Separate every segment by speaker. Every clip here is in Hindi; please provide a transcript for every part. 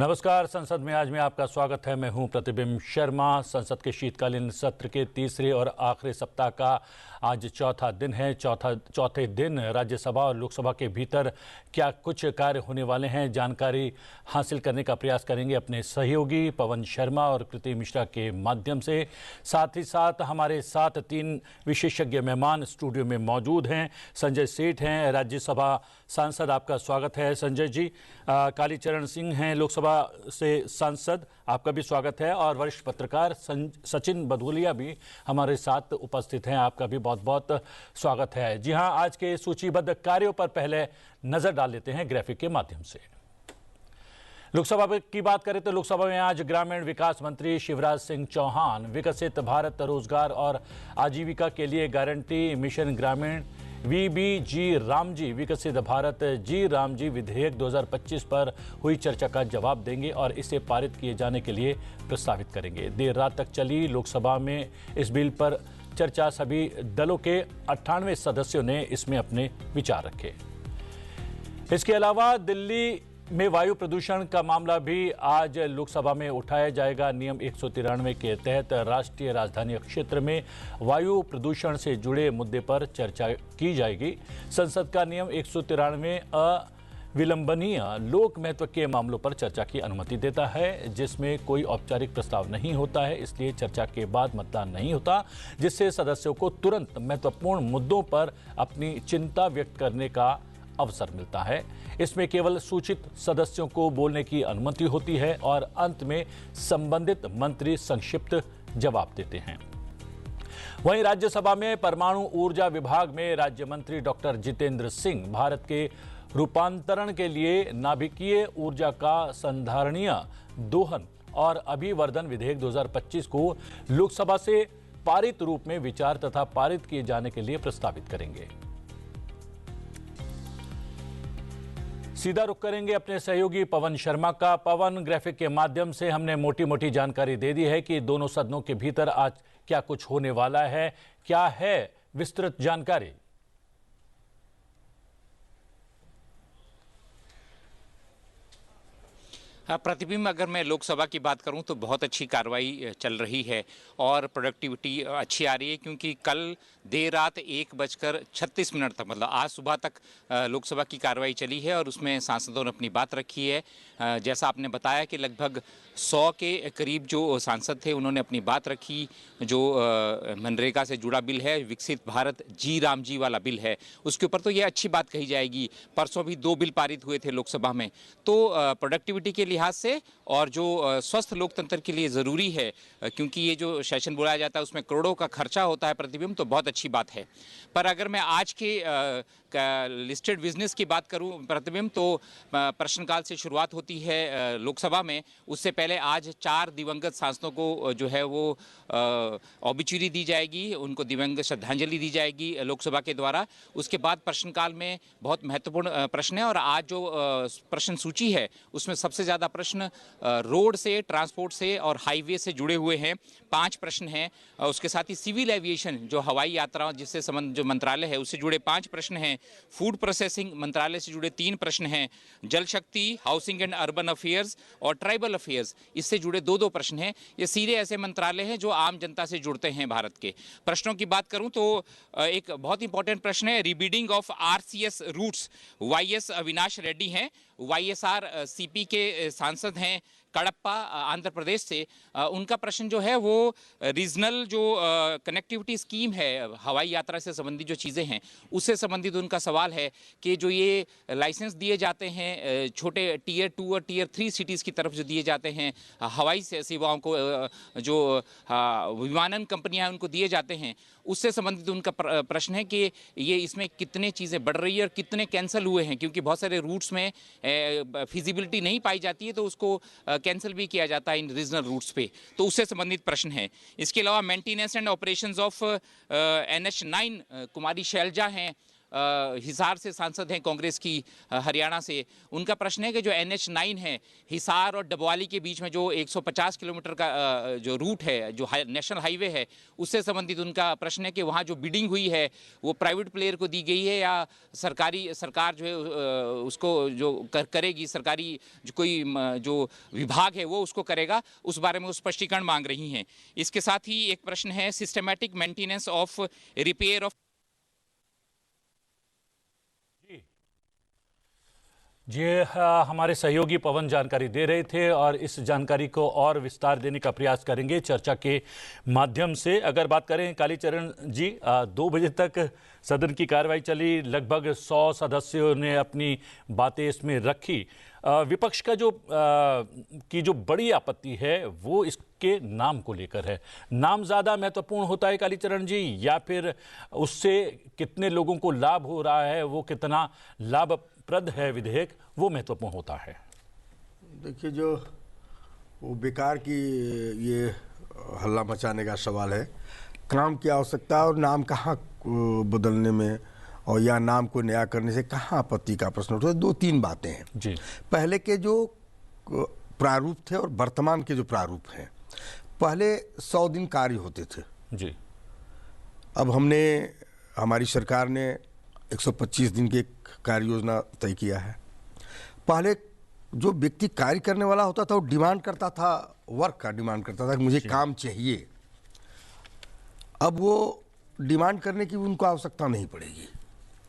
Speaker 1: नमस्कार। संसद में आज में आपका स्वागत है। मैं हूं प्रतिबिंब शर्मा। संसद के शीतकालीन सत्र के तीसरे और आखिरी सप्ताह का आज चौथा दिन है। चौथे दिन राज्यसभा और लोकसभा के भीतर क्या कुछ कार्य होने वाले हैं, जानकारी हासिल करने का प्रयास करेंगे अपने सहयोगी पवन शर्मा और कृति मिश्रा के माध्यम से। साथ ही साथ हमारे साथ तीन विशेषज्ञ मेहमान स्टूडियो में मौजूद हैं। संजय सेठ हैं, राज्यसभा सांसद, आपका स्वागत है संजय जी। कालीचरण सिंह हैं, लोकसभा से सांसद, आपका भी स्वागत है। और वरिष्ठ पत्रकार सचिन बदुलिया भी हमारे साथ उपस्थित हैं, आपका भी बहुत बहुत स्वागत है। जी हां, आज के सूचीबद्ध कार्यों पर पहले नजर डाल लेते हैं ग्राफिक के माध्यम से। लोकसभा की बात करें तो लोकसभा में आज ग्रामीण विकास मंत्री शिवराज सिंह चौहान विकसित भारत रोजगार और आजीविका के लिए गारंटी मिशन ग्रामीण VBG रामजी विकसित भारत जी रामजी विधेयक 2025 पर हुई चर्चा का जवाब देंगे और इसे पारित किए जाने के लिए प्रस्तावित करेंगे। देर रात तक चली लोकसभा में इस बिल पर चर्चा। सभी दलों के 98 सदस्यों ने इसमें अपने विचार रखे। इसके अलावा दिल्ली में वायु प्रदूषण का मामला भी आज लोकसभा में उठाया जाएगा। नियम 193 के तहत राष्ट्रीय राजधानी क्षेत्र में वायु प्रदूषण से जुड़े मुद्दे पर चर्चा की जाएगी। संसद का नियम 193 अविलंबनीय लोक महत्व के मामलों पर चर्चा की अनुमति देता है, जिसमें कोई औपचारिक प्रस्ताव नहीं होता है, इसलिए चर्चा के बाद मतदान नहीं होता, जिससे सदस्यों को तुरंत महत्वपूर्ण मुद्दों पर अपनी चिंता व्यक्त करने का अवसर मिलता है। इसमें केवल सूचित सदस्यों को बोलने की अनुमति होती है और अंत में संबंधित मंत्री संक्षिप्त जवाब देते हैं। वहीं राज्यसभा में परमाणु ऊर्जा विभाग में राज्य मंत्री डॉक्टर जितेंद्र सिंह भारत के रूपांतरण के लिए नाभिकीय ऊर्जा का संधारणीय दोहन और अभिवर्धन विधेयक 2025 को लोकसभा से पारित रूप में विचार तथा पारित किए जाने के लिए प्रस्तावित करेंगे। सीधा रुख करेंगे अपने सहयोगी पवन शर्मा का। पवन, ग्राफिक के माध्यम से हमने मोटी मोटी जानकारी दे दी है कि दोनों सदनों के भीतर आज क्या कुछ होने वाला है, क्या है विस्तृत जानकारी?
Speaker 2: प्रतिबिंब, अगर मैं लोकसभा की बात करूं तो बहुत अच्छी कार्रवाई चल रही है और प्रोडक्टिविटी अच्छी आ रही है, क्योंकि कल देर रात 1:36 तक, मतलब आज सुबह तक लोकसभा की कार्रवाई चली है और उसमें सांसदों ने अपनी बात रखी है। जैसा आपने बताया कि लगभग 100 के करीब जो सांसद थे उन्होंने अपनी बात रखी। जो मनरेगा से जुड़ा बिल है, विकसित भारत जी रामजी वाला बिल है, उसके ऊपर तो ये अच्छी बात कही जाएगी। परसों भी 2 बिल पारित हुए थे लोकसभा में, तो प्रोडक्टिविटी के लिहाज से और जो स्वस्थ लोकतंत्र के लिए ज़रूरी है, क्योंकि ये जो सेशन बुलाया जाता है उसमें करोड़ों का खर्चा होता है प्रतिबिंब, तो बहुत अच्छी बात है। पर अगर मैं आज के लिस्टेड बिजनेस की बात करूं प्रतिबिंब, तो प्रश्नकाल से शुरुआत होती है लोकसभा में। उससे पहले आज 4 दिवंगत सांसदों को जो है वो ऑबिचुरी दी जाएगी, उनको दिवंगत श्रद्धांजलि दी जाएगी लोकसभा के द्वारा। उसके बाद प्रश्नकाल में बहुत महत्वपूर्ण प्रश्न है और आज जो प्रश्न सूची है उसमें सबसे ज़्यादा प्रश्न रोड से, ट्रांसपोर्ट से और हाईवे से जुड़े हुए हैं। 5 प्रश्न हैं। उसके साथ ही सिविल एविएशन, जो हवाई यात्रा जिससे संबंध जो मंत्रालय है उससे जुड़े 5 प्रश्न हैं। फूड प्रोसेसिंग मंत्रालय से जुड़े 3 प्रश्न हैं। जल शक्ति, हाउसिंग एंड अर्बन अफेयर्स और ट्राइबल अफेयर्स, इससे जुड़े 2-2 प्रश्न हैं। ये सीधे ऐसे मंत्रालय हैं जो आम जनता से जुड़ते हैं भारत के। प्रश्नों की बात करूं तो एक बहुत इंपॉर्टेंट प्रश्न है, rebidding of RCS routes. YS Avinash Reddy हैं, YSR CP के सांसद हैं, कडप्पा आंध्र प्रदेश से। उनका प्रश्न जो है वो रीजनल जो कनेक्टिविटी स्कीम है, हवाई यात्रा से संबंधित जो चीज़ें हैं उससे संबंधित उनका सवाल है कि जो ये लाइसेंस दिए जाते हैं छोटे Tier 2 और Tier 3 सिटीज़ की तरफ जो दिए जाते हैं हवाई सेवाओं को, जो विमानन कंपनियां हैं उनको दिए जाते हैं, उससे संबंधित उनका प्रश्न है कि ये इसमें कितने चीज़ें बढ़ रही है और कितने कैंसिल हुए हैं, क्योंकि बहुत सारे रूट्स में फिजिबिलिटी नहीं पाई जाती है तो उसको कैंसिल भी किया जाता है इन रीजनल रूट्स पे, तो उससे संबंधित प्रश्न है। इसके अलावा maintenance and operations of NH9 कुमारी शैलजा हैं, हिसार से सांसद हैं कांग्रेस की, हरियाणा से, उनका प्रश्न है कि जो NH9 है हिसार और डबवाली के बीच में जो 150 किलोमीटर का जो रूट है, जो नेशनल हाईवे है, उससे संबंधित उनका प्रश्न है कि वहाँ जो बिडिंग हुई है वो प्राइवेट प्लेयर को दी गई है या सरकार जो है उसको जो करेगी, सरकारी जो कोई जो विभाग है वो उसको करेगा, उस बारे में वो स्पष्टीकरण मांग रही हैं। इसके साथ ही एक प्रश्न है systematic maintenance of repair of.
Speaker 1: जी हाँ, हमारे सहयोगी पवन जानकारी दे रहे थे और इस जानकारी को और विस्तार देने का प्रयास करेंगे चर्चा के माध्यम से। अगर बात करें कालीचरण जी, 2 बजे तक सदन की कार्रवाई चली, लगभग 100 सदस्यों ने अपनी बातें इसमें रखी। विपक्ष का जो बड़ी आपत्ति है वो इसके नाम को लेकर है। नाम ज़्यादा महत्वपूर्ण होता है कालीचरण जी, या फिर उससे कितने लोगों को लाभ हो रहा है, वो कितना लाभप्रद है विधेयक, वो महत्वपूर्ण होता है?
Speaker 3: देखिए, जो वो बेकार की ये हल्ला मचाने का सवाल है, काम की आवश्यकता और नाम कहाँ बदलने में और या नाम को नया करने से कहाँ आपत्ति का प्रश्न उठता है। 2-3 बातें हैं
Speaker 1: जी। पहले
Speaker 3: के जो प्रारूप थे और वर्तमान के जो प्रारूप हैं, पहले 100 दिन कार्य होते थे
Speaker 1: जी।
Speaker 3: अब हमारी सरकार ने 125 दिन की कार्य योजना तय किया है। पहले जो व्यक्ति कार्य करने वाला होता था वो डिमांड करता था, वर्क का डिमांड करता था कि मुझे काम चाहिए। अब वो डिमांड करने की उनको आवश्यकता नहीं पड़ेगी।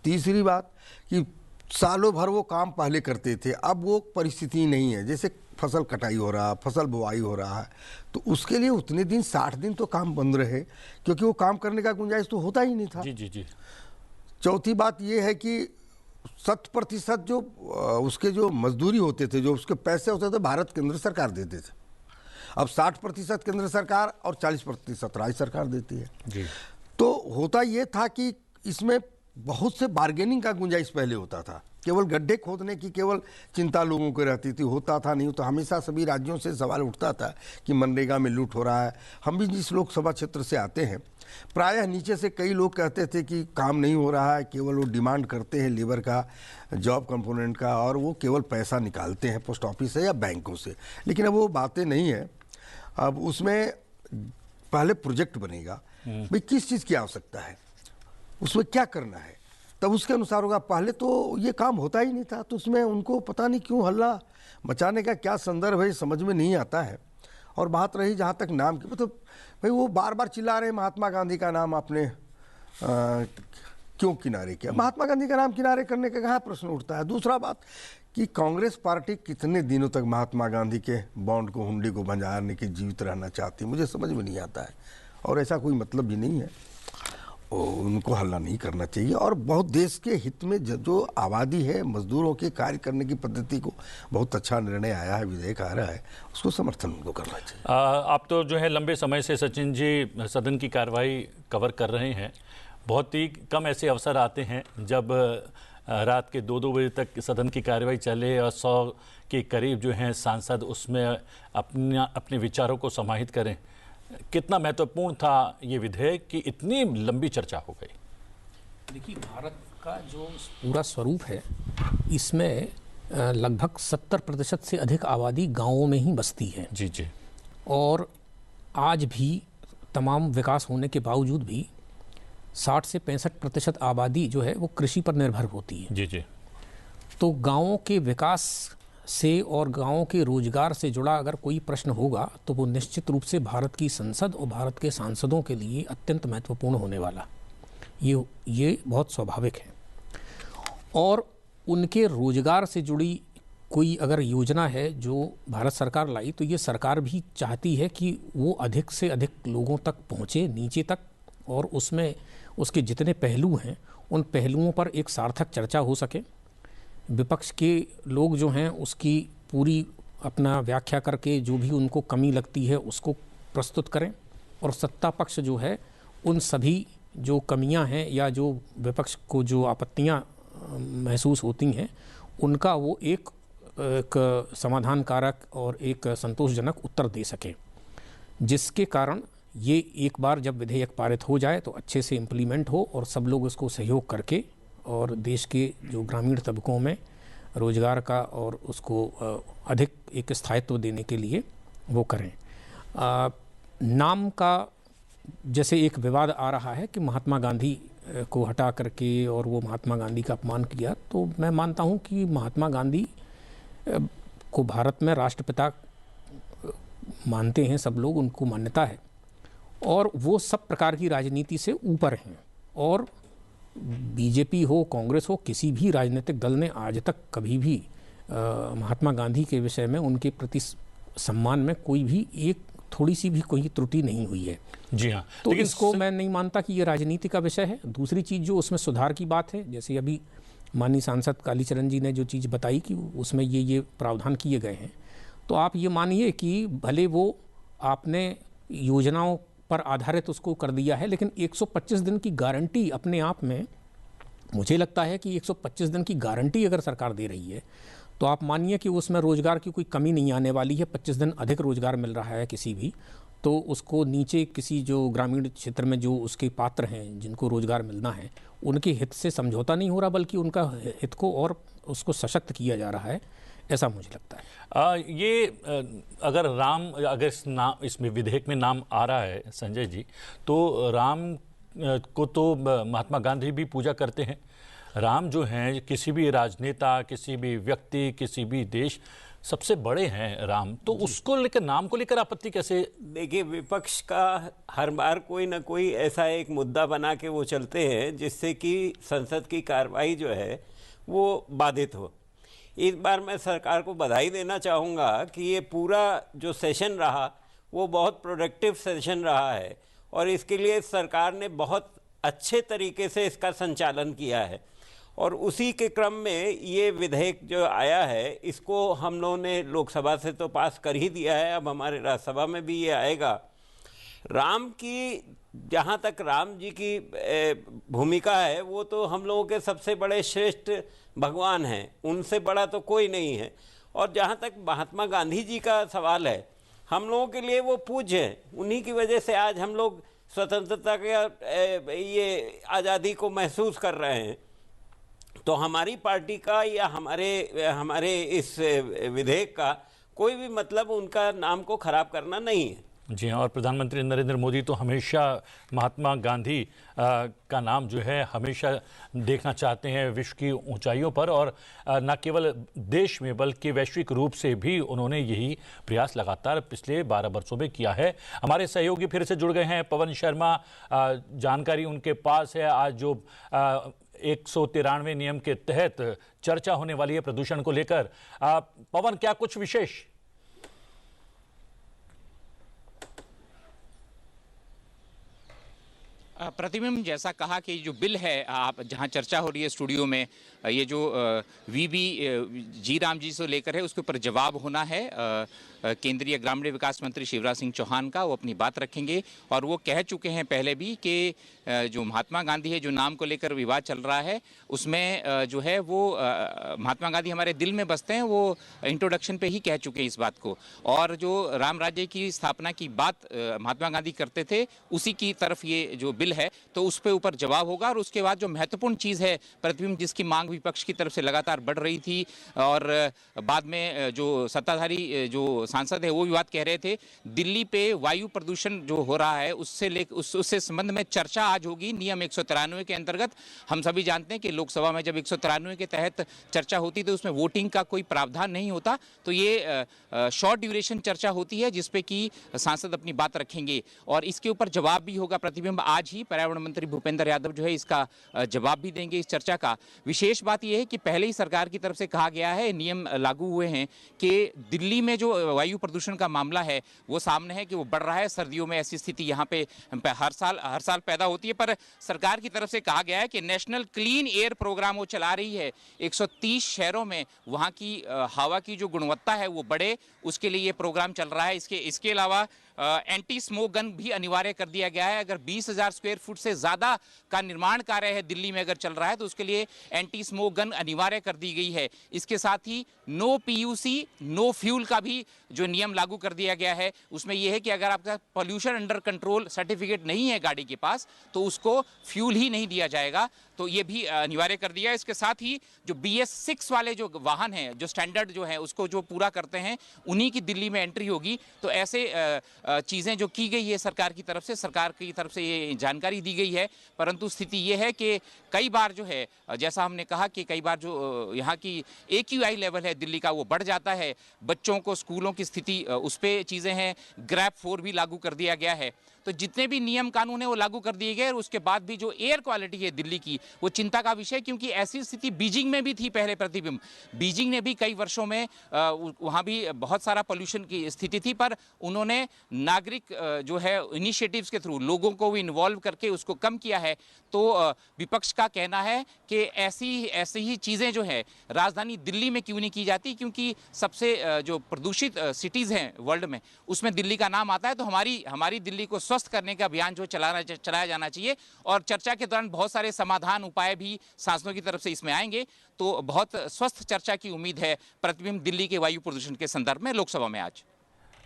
Speaker 3: तीसरी बात कि सालों भर वो काम पहले करते थे, अब वो परिस्थिति नहीं है। जैसे फसल कटाई हो रहा, फसल बुआई हो रहा है, तो उसके लिए उतने दिन 60 दिन तो काम बंद रहे, क्योंकि वो काम करने का गुंजाइश तो होता ही नहीं था।
Speaker 1: जी जी जी।
Speaker 3: चौथी बात ये है कि 100% जो उसके जो मजदूरी होते थे, जो उसके पैसे होते थे, भारत केंद्र सरकार देते थे। अब 60% केंद्र सरकार और 40% राज्य सरकार देती है
Speaker 1: जी।
Speaker 3: तो होता ये था कि इसमें बहुत से बार्गेनिंग का गुंजाइश पहले होता था। केवल गड्ढे खोदने की केवल चिंता लोगों को रहती थी, होता था नहीं तो हमेशा सभी राज्यों से सवाल उठता था कि मनरेगा में लूट हो रहा है। हम भी जिस लोकसभा क्षेत्र से आते हैं, प्रायः नीचे से कई लोग कहते थे कि काम नहीं हो रहा है, केवल वो डिमांड करते हैं लेबर का, जॉब कंपोनेंट का, और वो केवल पैसा निकालते हैं पोस्ट ऑफिस से या बैंकों से। लेकिन अब वो बातें नहीं है। अब उसमें पहले प्रोजेक्ट बनेगा, भाई किस चीज़ की आवश्यकता है, उसमें क्या करना है, तब उसके अनुसार होगा। पहले तो ये काम होता ही नहीं था, तो उसमें उनको पता नहीं क्यों हल्ला मचाने का क्या संदर्भ है, समझ में नहीं आता है। और बात रही जहाँ तक नाम की, मतलब भाई वो बार बार चिल्ला रहे महात्मा गांधी का नाम आपने क्यों किनारे किया। महात्मा गांधी का नाम किनारे करने का कहाँ प्रश्न उठता है। दूसरा बात कि कांग्रेस पार्टी कितने दिनों तक महात्मा गांधी के बॉन्ड को, हुंडी को बंजारने के जीवित रहना चाहती, मुझे समझ में नहीं आता है। और ऐसा कोई मतलब भी नहीं है, उनको हल्ला नहीं करना चाहिए। और बहुत देश के हित में जो आबादी है, मजदूरों के कार्य करने की पद्धति को बहुत अच्छा निर्णय आया है, विधेयक आ रहा है, उसको समर्थन उनको करना चाहिए।
Speaker 1: आप तो जो है लंबे समय से सचिन जी सदन की कार्रवाई कवर कर रहे हैं। बहुत ही कम ऐसे अवसर आते हैं जब रात के 2-2 बजे तक सदन की कार्रवाई चले और 100 के करीब जो हैं सांसद उसमें अपने विचारों को समाहित करें। कितना महत्वपूर्ण था ये विधेयक कि इतनी लंबी चर्चा हो गई?
Speaker 4: देखिए, भारत का जो पूरा स्वरूप है, इसमें लगभग 70% से अधिक आबादी गांवों में ही बसती है।
Speaker 1: जी जी।
Speaker 4: और आज भी तमाम विकास होने के बावजूद भी 60 से 65% आबादी जो है वो कृषि पर निर्भर होती है।
Speaker 1: जी जी।
Speaker 4: तो गांवों के विकास से और गांवों के रोजगार से जुड़ा अगर कोई प्रश्न होगा तो वो निश्चित रूप से भारत की संसद और भारत के सांसदों के लिए अत्यंत महत्वपूर्ण होने वाला, ये बहुत स्वाभाविक है। और उनके रोजगार से जुड़ी कोई अगर योजना है जो भारत सरकार लाई, तो ये सरकार भी चाहती है कि वो अधिक से अधिक लोगों तक पहुँचे, नीचे तक, और उसमें उसके जितने पहलू हैं उन पहलुओं पर एक सार्थक चर्चा हो सके। विपक्ष के लोग जो हैं उसकी पूरी अपना व्याख्या करके जो भी उनको कमी लगती है उसको प्रस्तुत करें, और सत्ता पक्ष जो है उन सभी जो कमियां हैं या जो विपक्ष को जो आपत्तियां महसूस होती हैं उनका वो एक समाधान कारक और एक संतोषजनक उत्तर दे सके, जिसके कारण ये एक बार जब विधेयक पारित हो जाए तो अच्छे से इम्प्लीमेंट हो और सब लोग उसको सहयोग करके और देश के जो ग्रामीण तबकों में रोजगार का और उसको अधिक एक स्थायित्व देने के लिए वो करें। नाम का जैसे एक विवाद आ रहा है कि महात्मा गांधी को हटा करके और वो महात्मा गांधी का अपमान किया, तो मैं मानता हूँ कि महात्मा गांधी को भारत में राष्ट्रपिता मानते हैं सब लोग, उनको मान्यता है और वो सब प्रकार की राजनीति से ऊपर हैं। और बीजेपी हो, कांग्रेस हो, किसी भी राजनीतिक दल ने आज तक कभी भी महात्मा गांधी के विषय में उनके प्रति सम्मान में कोई भी एक थोड़ी सी भी कोई त्रुटि नहीं हुई है।
Speaker 1: जी हाँ,
Speaker 4: तो इसको मैं नहीं मानता कि ये राजनीति का विषय है। दूसरी चीज़ जो उसमें सुधार की बात है, जैसे अभी माननीय सांसद कालीचरण जी ने जो चीज़ बताई कि उसमें ये प्रावधान किए गए हैं, तो आप ये मानिए कि भले वो आपने योजनाओं पर आधारित उसको कर दिया है, लेकिन 125 दिन की गारंटी अपने आप में मुझे लगता है कि 125 दिन की गारंटी अगर सरकार दे रही है तो आप मानिए कि उसमें रोजगार की कोई कमी नहीं आने वाली है। 25 दिन अधिक रोजगार मिल रहा है किसी भी, तो उसको नीचे किसी जो ग्रामीण क्षेत्र में जो उसके पात्र हैं जिनको रोजगार मिलना है, उनके हित से समझौता नहीं हो रहा, बल्कि उनका हित को और उसको सशक्त किया जा रहा है, ऐसा मुझे लगता है।
Speaker 1: अगर इसमें विधेयक में नाम आ रहा है संजय जी, तो राम को तो महात्मा गांधी भी पूजा करते हैं। राम जो हैं किसी भी राजनेता, किसी भी व्यक्ति, किसी भी देश सबसे बड़े हैं राम, तो उसको लेकर, नाम को लेकर आपत्ति कैसे?
Speaker 5: देखिए, विपक्ष का हर बार कोई ना कोई ऐसा एक मुद्दा बना के वो चलते हैं जिससे कि संसद की कार्रवाई जो है वो बाधित हो। इस बार मैं सरकार को बधाई देना चाहूँगा कि ये पूरा जो सेशन रहा वो बहुत प्रोडक्टिव सेशन रहा है और इसके लिए सरकार ने बहुत अच्छे तरीके से इसका संचालन किया है। और उसी के क्रम में ये विधेयक जो आया है, इसको हम लोगों ने लोकसभा से तो पास कर ही दिया है, अब हमारे राज्यसभा में भी ये आएगा। राम की, जहाँ तक राम जी की भूमिका है, वो तो हम लोगों के सबसे बड़े श्रेष्ठ भगवान हैं, उनसे बड़ा तो कोई नहीं है। और जहाँ तक महात्मा गांधी जी का सवाल है, हम लोगों के लिए वो पूज्य हैं। उन्हीं की वजह से आज हम लोग स्वतंत्रता के ये आज़ादी को महसूस कर रहे हैं। तो हमारी पार्टी का या हमारे इस विधेयक का कोई भी मतलब उनका नाम को खराब करना नहीं है।
Speaker 1: जी हाँ, और प्रधानमंत्री नरेंद्र मोदी तो हमेशा महात्मा गांधी का नाम जो है हमेशा देखना चाहते हैं विश्व की ऊंचाइयों पर, और न केवल देश में बल्कि वैश्विक रूप से भी उन्होंने यही प्रयास लगातार पिछले 12 वर्षों में किया है। हमारे सहयोगी फिर से जुड़ गए हैं, पवन शर्मा, जानकारी उनके पास है। आज जो 193 नियम के तहत चर्चा होने वाली है प्रदूषण को लेकर, पवन क्या कुछ विशेष?
Speaker 2: प्रतिबिंब, जैसा कहा कि जो बिल है, आप जहां चर्चा हो रही है स्टूडियो में, ये जो वीबी जी राम जी से लेकर है, उसके ऊपर जवाब होना है। केंद्रीय ग्रामीण विकास मंत्री शिवराज सिंह चौहान का, वो अपनी बात रखेंगे। और वो कह चुके हैं पहले भी कि जो महात्मा गांधी है, जो नाम को लेकर विवाद चल रहा है, उसमें जो है वो महात्मा गांधी हमारे दिल में बसते हैं, वो इंट्रोडक्शन पे ही कह चुके हैं इस बात को। और जो राम राज्य की स्थापना की बात महात्मा गांधी करते थे, उसी की तरफ ये जो बिल है, तो उस पे ऊपर जवाब होगा। और उसके बाद जो महत्वपूर्ण चीज़ है प्रतिबिंब, जिसकी मांग विपक्ष की तरफ से लगातार बढ़ रही थी, और बाद में जो सत्ताधारी जो सांसद है वो भी बात कह रहे थे, दिल्ली पे वायु प्रदूषण जो हो रहा है उससे संबंध में चर्चा आज होगी। नियम 193 के अंतर्गत हम सभी जानते हैं कि लोकसभा में जब 193 के तहत चर्चा होती तो उसमें वोटिंग का कोई प्रावधान नहीं होता, तो ये शॉर्ट ड्यूरेशन चर्चा होती है जिसपे कि सांसद अपनी बात रखेंगे और इसके ऊपर जवाब भी होगा। प्रतिबिंब, आज ही पर्यावरण मंत्री भूपेंद्र यादव जो है इसका जवाब भी देंगे इस चर्चा का। विशेष बात यह है कि पहले ही सरकार की तरफ से कहा गया है, नियम लागू हुए हैं कि दिल्ली में जो वायु प्रदूषण का मामला है वो सामने है कि वो बढ़ रहा है। सर्दियों में ऐसी स्थिति यहाँ पे हर साल पैदा होती है, पर सरकार की तरफ से कहा गया है कि नेशनल क्लीन एयर प्रोग्राम वो चला रही है। 130 शहरों में वहाँ की हवा की जो गुणवत्ता है वो बढ़े, उसके लिए ये प्रोग्राम चल रहा है। इसके अलावा एंटी स्मोक गन भी अनिवार्य कर दिया गया है। अगर 20,000 स्क्वायर फुट से ज़्यादा का निर्माण कार्य है दिल्ली में अगर चल रहा है तो उसके लिए एंटी स्मोक गन अनिवार्य कर दी गई है। इसके साथ ही नो पीयूसी नो फ्यूल का भी जो नियम लागू कर दिया गया है उसमें यह है कि अगर आपका पॉल्यूशन अंडर कंट्रोल सर्टिफिकेट नहीं है गाड़ी के पास तो उसको फ्यूल ही नहीं दिया जाएगा, तो ये भी अनिवार्य कर दिया है। इसके साथ ही जो BS6 वाले जो वाहन हैं, जो स्टैंडर्ड जो है उसको जो पूरा करते हैं, उन्हीं की दिल्ली में एंट्री होगी। तो ऐसे चीज़ें जो की गई है सरकार की तरफ से ये जानकारी दी गई है। परंतु स्थिति ये है कि कई बार जो है, जैसा हमने कहा कि कई बार जो यहाँ की AQI लेवल है दिल्ली का वो बढ़ जाता है। बच्चों को स्कूलों की स्थिति उस पर चीज़ें हैं। ग्रैब 4 भी लागू कर दिया गया है। तो जितने भी नियम कानून है वो लागू कर दिए गए और उसके बाद भी जो एयर क्वालिटी है दिल्ली की वो चिंता का विषय, क्योंकि ऐसी स्थिति बीजिंग में भी थी पहले। प्रतिबिंब बीजिंग ने भी कई वर्षों में वहाँ भी बहुत सारा पोल्यूशन की स्थिति थी, पर उन्होंने नागरिक जो है इनिशिएटिव्स के थ्रू लोगों को भी इन्वॉल्व करके उसको कम किया है। तो विपक्ष का कहना है कि ऐसी ही चीज़ें जो है राजधानी दिल्ली में क्यों नहीं की जाती, क्योंकि सबसे जो प्रदूषित सिटीज़ हैं वर्ल्ड में उसमें दिल्ली का नाम आता है। तो हमारी दिल्ली को स्वस्थ करने का अभियान जो चलाया जाना चाहिए। और चर्चा के दौरान बहुत सारे समाधान उपाय भी सांसदों की तरफ से इसमें आएंगे। तो बहुत स्वस्थ चर्चा की उम्मीद है प्रतिबिंब दिल्ली के वायु प्रदूषण के संदर्भ में लोकसभा में आज।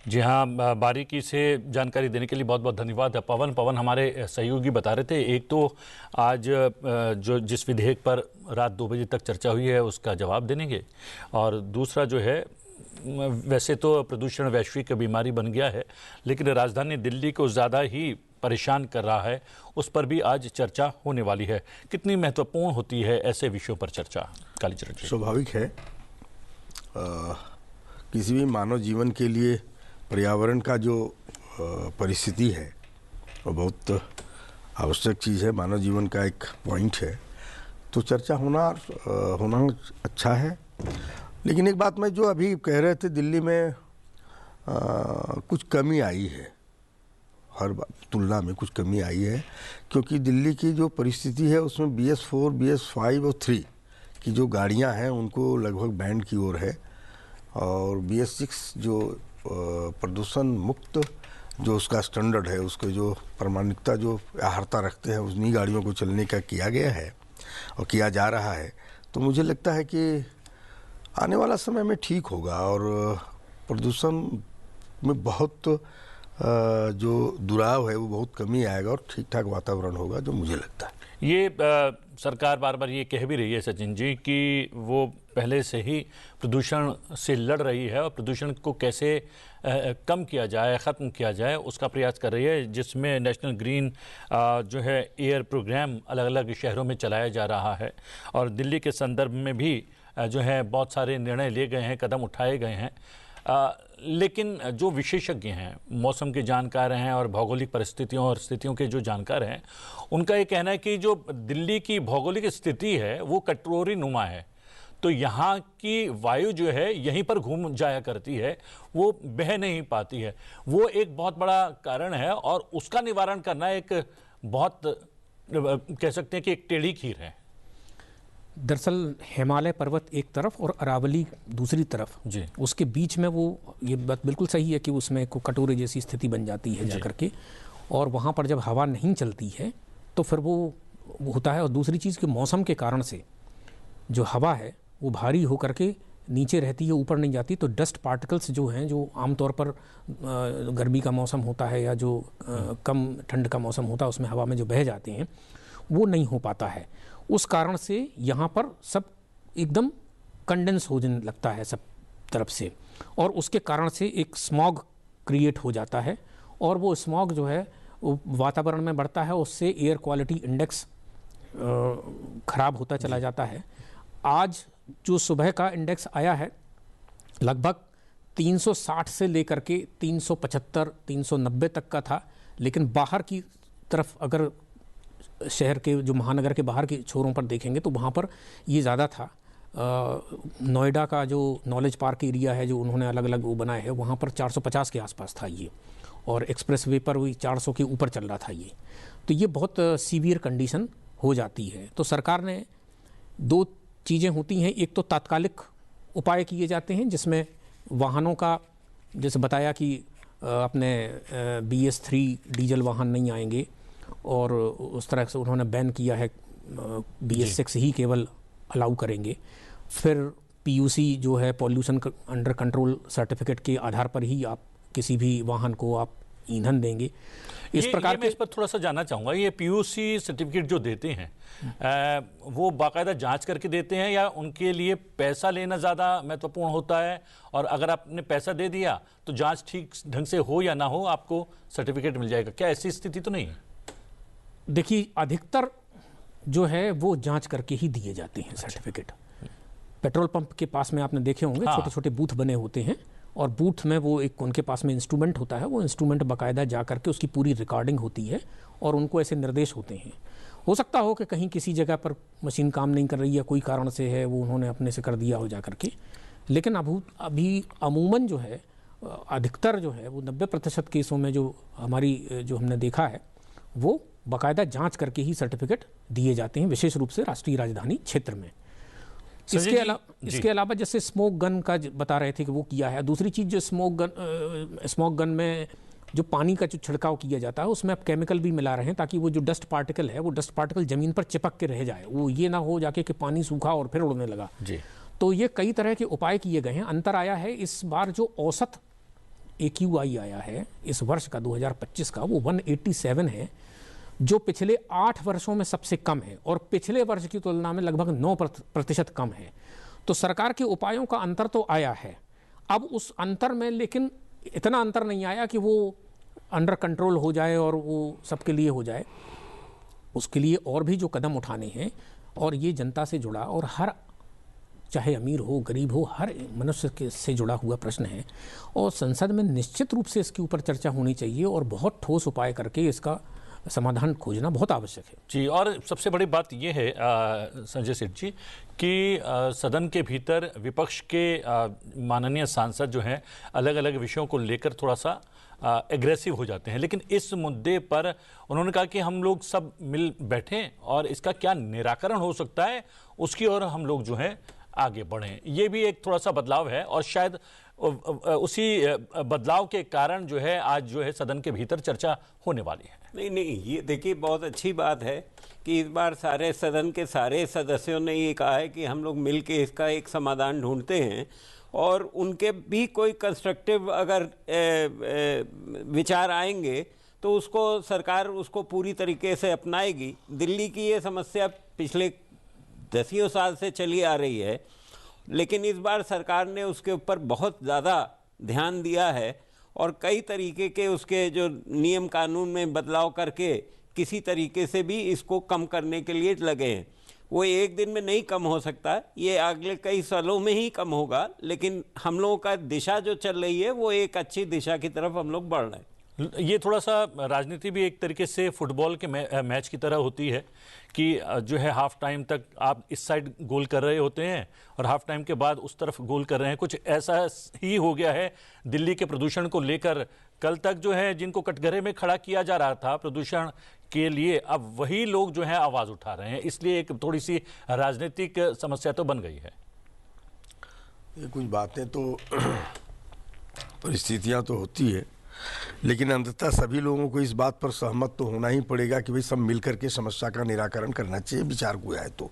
Speaker 1: जी हाँ, बारीकी से जानकारी देने के लिए बहुत बहुत धन्यवाद। पवन हमारे सहयोगी बता रहे थे, एक तो आज जो जिस विधेयक पर रात 2 बजे तक चर्चा हुई है उसका जवाब देंगे, और दूसरा जो है, वैसे तो प्रदूषण वैश्विक बीमारी बन गया है लेकिन राजधानी दिल्ली को ज़्यादा ही परेशान कर रहा है, उस पर भी आज चर्चा होने वाली है। कितनी महत्वपूर्ण होती है ऐसे विषयों पर चर्चा, कालीचरण जी?
Speaker 3: स्वाभाविक है, किसी भी मानव जीवन के लिए पर्यावरण का जो परिस्थिति है वो बहुत आवश्यक चीज़ है, मानव जीवन का एक पॉइंट है। तो चर्चा होना अच्छा है। लेकिन एक बात मैं जो अभी कह रहे थे, दिल्ली में कुछ कमी आई है, हर तुलना में कुछ कमी आई है, क्योंकि दिल्ली की जो परिस्थिति है उसमें BS4, BS5 और 3 की जो गाड़ियां हैं उनको लगभग बैन की ओर है, और BS6 जो प्रदूषण मुक्त जो उसका स्टैंडर्ड है, उसके जो प्रामाणिकता जो अहर्ता रखते हैं, उन्हीं गाड़ियों को चलने का किया गया है और किया जा रहा है। तो मुझे लगता है कि आने वाला समय में ठीक होगा और प्रदूषण में बहुत जो दुराव है वो बहुत कमी आएगा और ठीक ठाक वातावरण होगा, जो मुझे लगता है।
Speaker 1: ये सरकार बार बार ये कह भी रही है सचिन जी कि वो पहले से ही प्रदूषण से लड़ रही है और प्रदूषण को कैसे कम किया जाए, ख़त्म किया जाए उसका प्रयास कर रही है, जिसमें नेशनल ग्रीन जो है एयर प्रोग्राम अलग अलग शहरों में चलाया जा रहा है। और दिल्ली के संदर्भ में भी जो है बहुत सारे निर्णय लिए गए हैं, कदम उठाए गए हैं। लेकिन जो विशेषज्ञ हैं, मौसम के जानकार हैं और भौगोलिक परिस्थितियों और स्थितियों के जो जानकार हैं, उनका ये कहना है कि जो दिल्ली की भौगोलिक स्थिति है वो कटोरी नुमा है। तो यहाँ की वायु जो है यहीं पर घूम जाया करती है, वो बह नहीं पाती है। वो एक बहुत बड़ा कारण है और उसका निवारण करना एक बहुत कह सकते हैं कि एक टेढ़ी खीर है।
Speaker 4: दरअसल हिमालय पर्वत एक तरफ और अरावली दूसरी तरफ जी, उसके बीच में वो ये बात बिल्कुल सही है कि उसमें कटोरे जैसी स्थिति बन जाती है जाकर के, और वहाँ पर जब हवा नहीं चलती है तो फिर वो होता है। और दूसरी चीज़ कि मौसम के कारण से जो हवा है वो भारी होकर के नीचे रहती है, ऊपर नहीं जाती। तो डस्ट पार्टिकल्स जो हैं, जो आमतौर पर गर्मी का मौसम होता है या जो कम ठंड का मौसम होता है उसमें हवा में जो बह जाते हैं, वो नहीं हो पाता है। उस कारण से यहाँ पर सब एकदम कंडेंस हो जाने लगता है सब तरफ से, और उसके कारण से एक स्मॉग क्रिएट हो जाता है, और वो स्मॉग जो है वो वातावरण में बढ़ता है, उससे एयर क्वालिटी इंडेक्स खराब होता चला जाता है। आज जो सुबह का इंडेक्स आया है लगभग 360 से लेकर के 375, 390 तक का था, लेकिन बाहर की तरफ अगर शहर के जो महानगर के बाहर के छोरों पर देखेंगे तो वहाँ पर ये ज़्यादा था। नोएडा का जो नॉलेज पार्क एरिया है जो उन्होंने अलग अलग वो बनाया है, वहाँ पर 450 के आसपास था ये, और एक्सप्रेस वे पर वही 400 के ऊपर चल रहा था ये। तो ये बहुत सीवियर कंडीशन हो जाती है। तो सरकार ने 2 चीज़ें होती हैं, एक तो तात्कालिक उपाय किए जाते हैं जिसमें वाहनों का, जैसे बताया कि अपने BS3 डीजल वाहन नहीं आएंगे, और उस तरह से उन्होंने बैन किया है, BS6 ही केवल अलाउ करेंगे। फिर पीयूसी जो है पॉल्यूशन अंडर कंट्रोल सर्टिफिकेट के आधार पर ही आप किसी भी वाहन को आप ईंधन देंगे। इस प्रकार
Speaker 1: मैं इस पर थोड़ा सा जानना चाहूँगा, ये पीयूसी सर्टिफिकेट जो देते हैं वो बाकायदा जांच करके देते हैं या उनके लिए पैसा लेना ज़्यादा महत्वपूर्ण होता है, और अगर आपने पैसा दे दिया तो जांच ठीक ढंग से हो या ना हो आपको सर्टिफिकेट मिल जाएगा? क्या ऐसी स्थिति तो नहीं है?
Speaker 4: देखिए, अधिकतर जो है वो जांच करके ही दिए जाते हैं सर्टिफिकेट। पेट्रोल पंप के पास में आपने देखे होंगे छोटे छोटे बूथ बने होते हैं, और बूथ में वो एक उनके पास में इंस्ट्रूमेंट होता है, वो इंस्ट्रूमेंट बाकायदा जा करके उसकी पूरी रिकॉर्डिंग होती है और उनको ऐसे निर्देश होते हैं। हो सकता हो कि कहीं किसी जगह पर मशीन काम नहीं कर रही है, कोई कारण से है, वो उन्होंने अपने से कर दिया हो जा करके, लेकिन अभी अमूमन जो है अधिकतर जो है वो 90% केसों में जो हमने देखा है वो बाकायदा जांच करके ही सर्टिफिकेट दिए जाते हैं, विशेष रूप से राष्ट्रीय राजधानी क्षेत्र में। इसके अलावा जैसे स्मोक गन का बता रहे थे कि वो किया है। दूसरी चीज़ जो स्मोक गन में जो पानी का जो छिड़काव किया जाता है उसमें आप केमिकल भी मिला रहे हैं ताकि वो जो डस्ट पार्टिकल है वो डस्ट पार्टिकल ज़मीन पर चिपक के रह जाए, वो ये ना हो जाके कि पानी सूखा और फिर उड़ने लगा जी। तो ये कई तरह के उपाय किए गए हैं। अंतर आया है इस बार जो औसत AQI आया है इस वर्ष का 2025 का, वो 187 है, जो पिछले 8 वर्षों में सबसे कम है और पिछले वर्ष की तुलना में लगभग 9% कम है। तो सरकार के उपायों का अंतर तो आया है। अब उस अंतर में लेकिन इतना अंतर नहीं आया कि वो अंडर कंट्रोल हो जाए और वो सबके लिए हो जाए। उसके लिए और भी जो कदम उठाने हैं, और ये जनता से जुड़ा और हर चाहे अमीर हो गरीब हो हर मनुष्य से जुड़ा हुआ प्रश्न है, और संसद में निश्चित रूप से इसके ऊपर चर्चा होनी चाहिए और बहुत ठोस उपाय करके इसका समाधान खोजना बहुत आवश्यक है
Speaker 1: जी। और सबसे बड़ी बात यह है संजय सेठ जी कि सदन के भीतर विपक्ष के माननीय सांसद जो हैं अलग अलग विषयों को लेकर थोड़ा सा एग्रेसिव हो जाते हैं, लेकिन इस मुद्दे पर उन्होंने कहा कि हम लोग सब मिल बैठें और इसका क्या निराकरण हो सकता है उसकी ओर हम लोग जो है आगे बढ़ें। ये भी एक थोड़ा सा बदलाव है और शायद उसी बदलाव के कारण जो है आज जो है सदन के भीतर चर्चा होने वाली है।
Speaker 5: नहीं, ये देखिए बहुत अच्छी बात है कि इस बार सारे सदन के सारे सदस्यों ने ये कहा है कि हम लोग मिल के इसका एक समाधान ढूंढते हैं, और उनके भी कोई कंस्ट्रक्टिव अगर विचार आएंगे तो उसको सरकार उसको पूरी तरीके से अपनाएगी। दिल्ली की ये समस्या पिछले 10 साल से चली आ रही है, लेकिन इस बार सरकार ने उसके ऊपर बहुत ज़्यादा ध्यान दिया है और कई तरीके के उसके जो नियम कानून में बदलाव करके किसी तरीके से भी इसको कम करने के लिए लगे हैं। वो एक दिन में नहीं कम हो सकता, ये अगले कई सालों में ही कम होगा, लेकिन हम लोगों का दिशा जो चल रही है वो एक अच्छी दिशा की तरफ हम लोग बढ़ रहे हैं।
Speaker 1: ये थोड़ा सा राजनीति भी एक तरीके से फुटबॉल के मैच की तरह होती है कि जो है हाफ टाइम तक आप इस साइड गोल कर रहे होते हैं और हाफ टाइम के बाद उस तरफ गोल कर रहे हैं। कुछ ऐसा ही हो गया है दिल्ली के प्रदूषण को लेकर। कल तक जो है जिनको कटघरे में खड़ा किया जा रहा था प्रदूषण के लिए, अब वही लोग जो है आवाज़ उठा रहे हैं, इसलिए एक थोड़ी सी राजनीतिक समस्या तो बन गई है।
Speaker 3: ये कुछ बातें तो परिस्थितियाँ तो होती है, लेकिन अंततः सभी लोगों को इस बात पर सहमत तो होना ही पड़ेगा कि भाई सब मिलकर के समस्या का निराकरण करना चाहिए। विचार को आए तो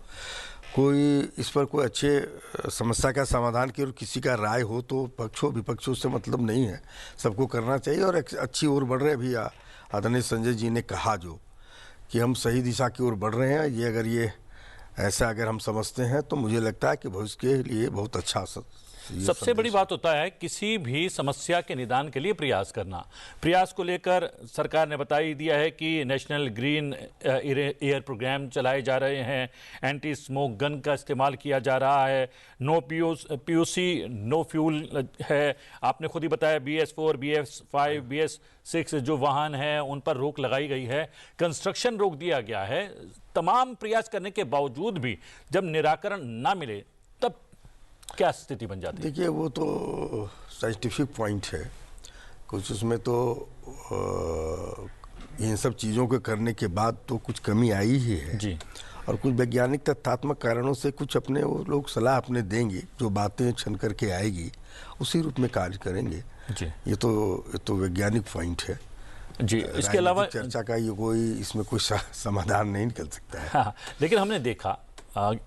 Speaker 3: कोई इस पर कोई अच्छे समस्या का समाधान की और किसी का राय हो तो पक्षों विपक्षों से मतलब नहीं है, सबको करना चाहिए और अच्छी ओर बढ़ रहे। अभी आदरणीय संजय जी ने कहा जो कि हम सही दिशा की ओर बढ़ रहे हैं, ये अगर ये ऐसा अगर हम समझते हैं तो मुझे लगता है कि भविष्य के लिए बहुत अच्छा
Speaker 1: सबसे बड़ी बात होता है किसी भी समस्या के निदान के लिए प्रयास करना। प्रयास को लेकर सरकार ने बता ही दिया है कि नेशनल ग्रीन एयर प्रोग्राम चलाए जा रहे हैं, एंटी स्मोक गन का इस्तेमाल किया जा रहा है, नो पीयूसी नो फ्यूल है। आपने खुद ही बताया BS4 BS5 BS6 जो वाहन हैं उन पर रोक लगाई गई है, कंस्ट्रक्शन रोक दिया गया है। तमाम प्रयास करने के बावजूद भी जब निराकरण ना मिले तब क्या स्थिति बन जाती है?
Speaker 3: देखिए वो तो साइंटिफिक पॉइंट है, कुछ उसमें तो इन सब चीज़ों को करने के बाद तो कुछ कमी आई ही है जी। और कुछ वैज्ञानिक तथ्यात्मक कारणों से कुछ अपने वो लोग सलाह अपने देंगे, जो बातें छन करके आएगी उसी रूप में कार्य करेंगे जी। ये तो वैज्ञानिक पॉइंट है जी। इसके अलावा चर्चा का ये कोई इसमें कोई समाधान नहीं निकल सकता है।
Speaker 1: हाँ, लेकिन हमने देखा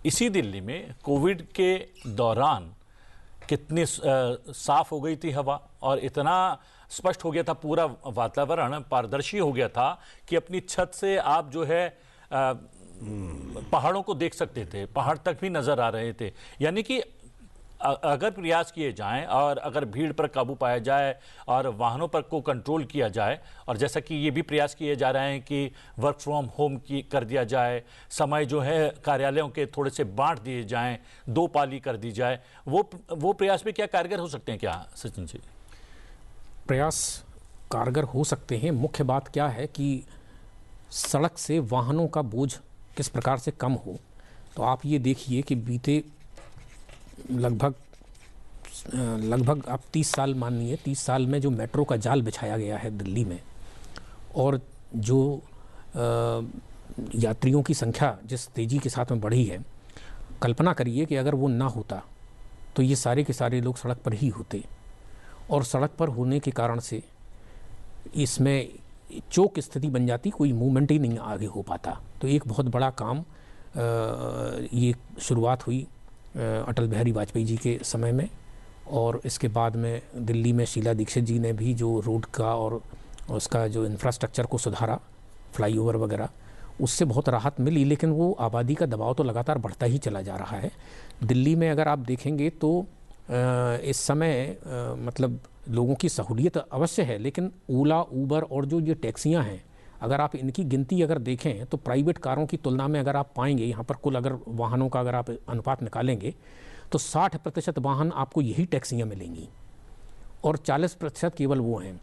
Speaker 1: इसी दिल्ली में कोविड के दौरान कितनी साफ हो गई थी हवा और इतना स्पष्ट हो गया था पूरा वातावरण, पारदर्शी हो गया था कि अपनी छत से आप जो है पहाड़ों को देख सकते थे, पहाड़ तक भी नजर आ रहे थे। यानी कि अगर प्रयास किए जाएं और अगर भीड़ पर काबू पाया जाए और वाहनों पर को कंट्रोल किया जाए, और जैसा कि ये भी प्रयास किए जा रहे हैं कि वर्क फ्रॉम होम की कर दिया जाए, समय जो है कार्यालयों के थोड़े से बांट दिए जाएं, 2 पाली कर दी जाए, वो प्रयास भी क्या कारगर हो सकते हैं क्या सचिन जी?
Speaker 4: प्रयास कारगर हो सकते हैं। मुख्य बात क्या है कि सड़क से वाहनों का बोझ किस प्रकार से कम हो। तो आप ये देखिए कि बीते लगभग आप 30 साल मानिए, 30 साल में जो मेट्रो का जाल बिछाया गया है दिल्ली में, और जो यात्रियों की संख्या जिस तेज़ी के साथ में बढ़ी है, कल्पना करिए कि अगर वो ना होता तो ये सारे के सारे लोग सड़क पर ही होते, और सड़क पर होने के कारण से इसमें चौक स्थिति बन जाती, कोई मूवमेंट ही नहीं आगे हो पाता। तो एक बहुत बड़ा काम ये शुरुआत हुई अटल बिहारी वाजपेयी जी के समय में, और इसके बाद में दिल्ली में शीला दीक्षित जी ने भी जो रोड का और उसका जो इंफ्रास्ट्रक्चर को सुधारा, फ्लाईओवर वगैरह, उससे बहुत राहत मिली। लेकिन वो आबादी का दबाव तो लगातार बढ़ता ही चला जा रहा है। दिल्ली में अगर आप देखेंगे तो इस समय मतलब लोगों की सहूलियत अवश्य है, लेकिन ओला, ऊबर और जो ये टैक्सियां हैं, अगर आप इनकी गिनती अगर देखें तो प्राइवेट कारों की तुलना में अगर आप पाएंगे यहाँ पर कुल अगर वाहनों का अगर आप अनुपात निकालेंगे तो 60% वाहन आपको यही टैक्सियाँ मिलेंगी और 40% केवल वो हैं।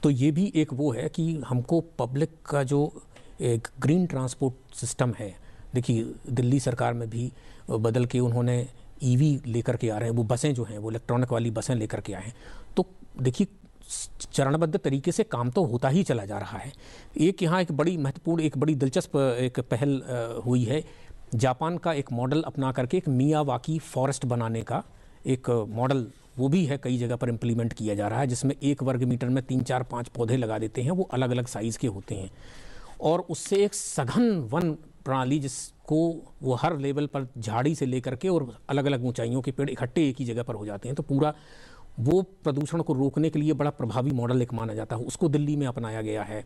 Speaker 4: तो ये भी एक वो है कि हमको पब्लिक का जो एक ग्रीन ट्रांसपोर्ट सिस्टम है, देखिए दिल्ली सरकार में भी बदल के उन्होंने ईवी लेकर के आ रहे हैं, वो बसें जो हैं वो इलेक्ट्रॉनिक वाली बसें लेकर के आए हैं। तो देखिए चरणबद्ध तरीके से काम तो होता ही चला जा रहा है। एक यहाँ एक बड़ी महत्वपूर्ण, एक बड़ी दिलचस्प एक पहल हुई है, जापान का एक मॉडल अपना करके एक मियावाकी फॉरेस्ट बनाने का एक मॉडल, वो भी है कई जगह पर इम्प्लीमेंट किया जा रहा है, जिसमें 1 वर्ग मीटर में 3, 4, 5 पौधे लगा देते हैं, वो अलग अलग साइज़ के होते हैं, और उससे एक सघन वन प्रणाली जिसको वो हर लेवल पर झाड़ी से लेकर के और अलग अलग ऊंचाइयों के पेड़ इकट्ठे एक ही जगह पर हो जाते हैं, तो पूरा वो प्रदूषण को रोकने के लिए बड़ा प्रभावी मॉडल एक माना जाता है। उसको दिल्ली में अपनाया गया है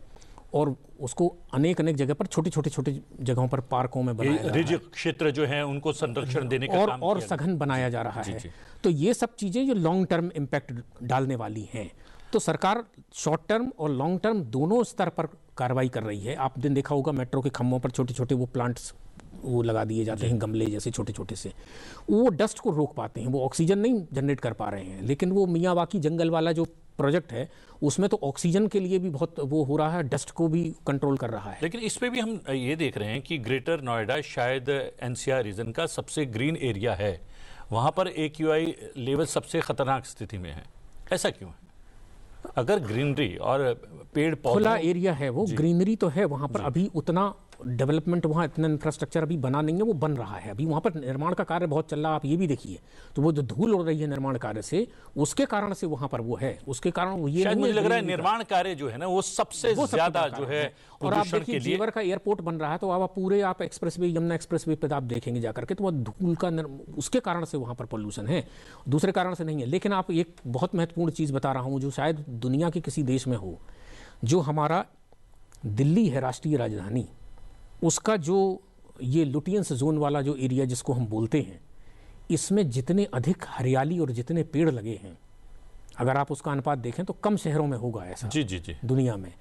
Speaker 4: और उसको अनेक जगह पर छोटे जगहों पर पार्कों में बनाया जा रहा है।
Speaker 1: रिज क्षेत्र जो है उनको संरक्षण देने का काम
Speaker 4: और सघन बनाया जा रहा है। तो ये सब चीज़ें जो लॉन्ग टर्म इम्पैक्ट डालने वाली हैं, तो सरकार शॉर्ट टर्म और लॉन्ग टर्म दोनों स्तर पर कार्रवाई कर रही है। आपने देखा होगा मेट्रो के खम्भों पर छोटे वो प्लांट्स वो लगा दिए जाते हैं, गमले जैसे छोटे से, वो डस्ट को रोक पाते हैं, वो ऑक्सीजन नहीं जनरेट कर पा रहे हैं। लेकिन वो मियावाकी जंगल वाला जो प्रोजेक्ट है उसमें तो ऑक्सीजन के लिए भी बहुत वो हो रहा है, डस्ट को भी कंट्रोल कर रहा है।
Speaker 1: लेकिन इस पे भी हम ये देख रहे हैं कि ग्रेटर नोएडा शायद एनसीआर रीजन का सबसे ग्रीन एरिया है, वहाँ पर AQI लेवल सबसे खतरनाक स्थिति में है। ऐसा क्यों है? अगर ग्रीनरी और पेड़ पौधे,
Speaker 4: खुला एरिया है, वो ग्रीनरी तो है वहाँ पर, अभी उतना डेवलपमेंट, वहाँ इतना इंफ्रास्ट्रक्चर अभी बना नहीं है, वो बन रहा है, अभी वहाँ पर निर्माण का कार्य बहुत चल रहा है। आप ये भी देखिए, तो वो जो धूल उड़ रही है निर्माण कार्य से, उसके कारण से वहाँ पर वो है, उसके कारण वो ये
Speaker 1: शायद मुझे लग रहा है निर्माण कार्य जो है ना वो सबसे ज्यादा जो है।
Speaker 4: और आप देखिए जेवर का एयरपोर्ट बन रहा है, तो आप पूरे आप एक्सप्रेसवे, यमुना एक्सप्रेसवे पे आप देखेंगे जाकर के, तो वह धूल का उसके कारण से वहाँ पर पोल्यूशन है, दूसरे कारण से नहीं है। लेकिन आप एक बहुत महत्वपूर्ण चीज़ बता रहा हूँ जो शायद दुनिया के किसी देश में हो, जो हमारा दिल्ली है राष्ट्रीय राजधानी, उसका जो ये लुटियंस जोन वाला जो एरिया जिसको हम बोलते हैं, इसमें जितने अधिक हरियाली और जितने पेड़ लगे हैं, अगर आप उसका अनुपात देखें तो कम शहरों में होगा ऐसा
Speaker 1: जी
Speaker 4: दुनिया में,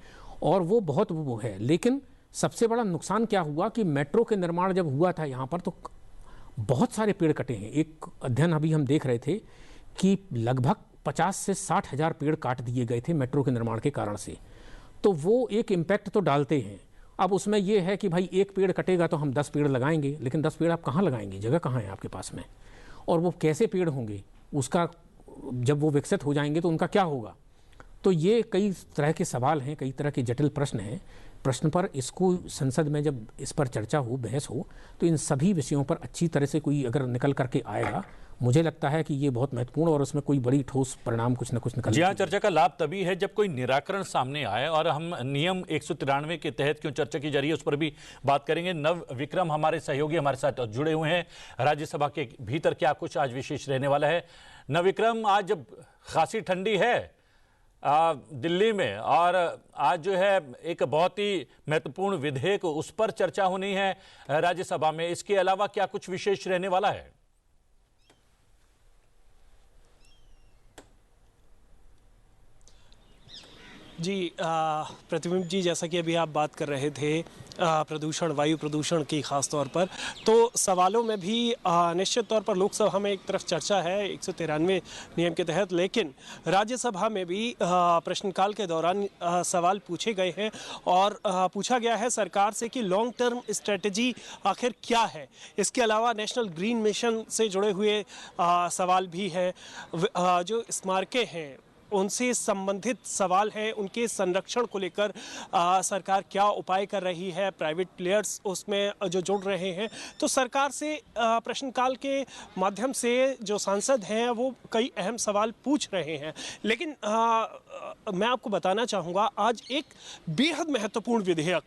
Speaker 4: और वो बहुत वो है। लेकिन सबसे बड़ा नुकसान क्या हुआ कि मेट्रो के निर्माण जब हुआ था यहाँ पर, तो बहुत सारे पेड़ कटे हैं। एक अध्ययन अभी हम देख रहे थे कि लगभग 50 से 60 हज़ार पेड़ काट दिए गए थे मेट्रो के निर्माण के कारण से। तो वो एक इम्पैक्ट तो डालते हैं। अब उसमें ये है कि भाई एक पेड़ कटेगा तो हम 10 पेड़ लगाएंगे, लेकिन 10 पेड़ आप कहाँ लगाएंगे, जगह कहाँ है आपके पास में, और वो कैसे पेड़ होंगे, उसका जब वो विकसित हो जाएंगे तो उनका क्या होगा। तो ये कई तरह के सवाल हैं, कई तरह के जटिल प्रश्न हैं। प्रश्न पर इसको संसद में जब इस पर चर्चा हो, बहस हो, तो इन सभी विषयों पर अच्छी तरह से कोई अगर निकल करके आएगा मुझे लगता है कि ये बहुत महत्वपूर्ण और उसमें कोई बड़ी ठोस परिणाम कुछ न कुछ निकल।
Speaker 1: जी हाँ, चर्चा का लाभ तभी है जब कोई निराकरण सामने आए, और हम नियम 193 के तहत क्यों चर्चा की जा रही है उस पर भी बात करेंगे। नव विक्रम हमारे सहयोगी हमारे साथ जुड़े हुए हैं। राज्यसभा के भीतर क्या कुछ आज विशेष रहने वाला है? नव विक्रम, आज जब खासी ठंडी है दिल्ली में, और आज जो है एक बहुत ही महत्वपूर्ण विधेयक उस पर चर्चा होनी है राज्यसभा में, इसके अलावा क्या कुछ विशेष रहने वाला है?
Speaker 6: जी प्रतिबिंब जी, जैसा कि अभी आप बात कर रहे थे प्रदूषण, वायु प्रदूषण की खास तौर पर, तो सवालों में भी निश्चित तौर पर लोकसभा में एक तरफ चर्चा है 193 नियम के तहत, लेकिन राज्यसभा में भी प्रश्नकाल के दौरान सवाल पूछे गए हैं और पूछा गया है सरकार से कि लॉन्ग टर्म स्ट्रेटजी आखिर क्या है। इसके अलावा नेशनल ग्रीन मिशन से जुड़े हुए सवाल भी हैं, जो स्मारकें हैं उनसे संबंधित सवाल है, उनके संरक्षण को लेकर सरकार क्या उपाय कर रही है, प्राइवेट प्लेयर्स उसमें जो जुड़ रहे हैं। तो सरकार से प्रश्नकाल के माध्यम से जो सांसद हैं वो कई अहम सवाल पूछ रहे हैं, लेकिन मैं आपको बताना चाहूँगा आज एक बेहद महत्वपूर्ण विधेयक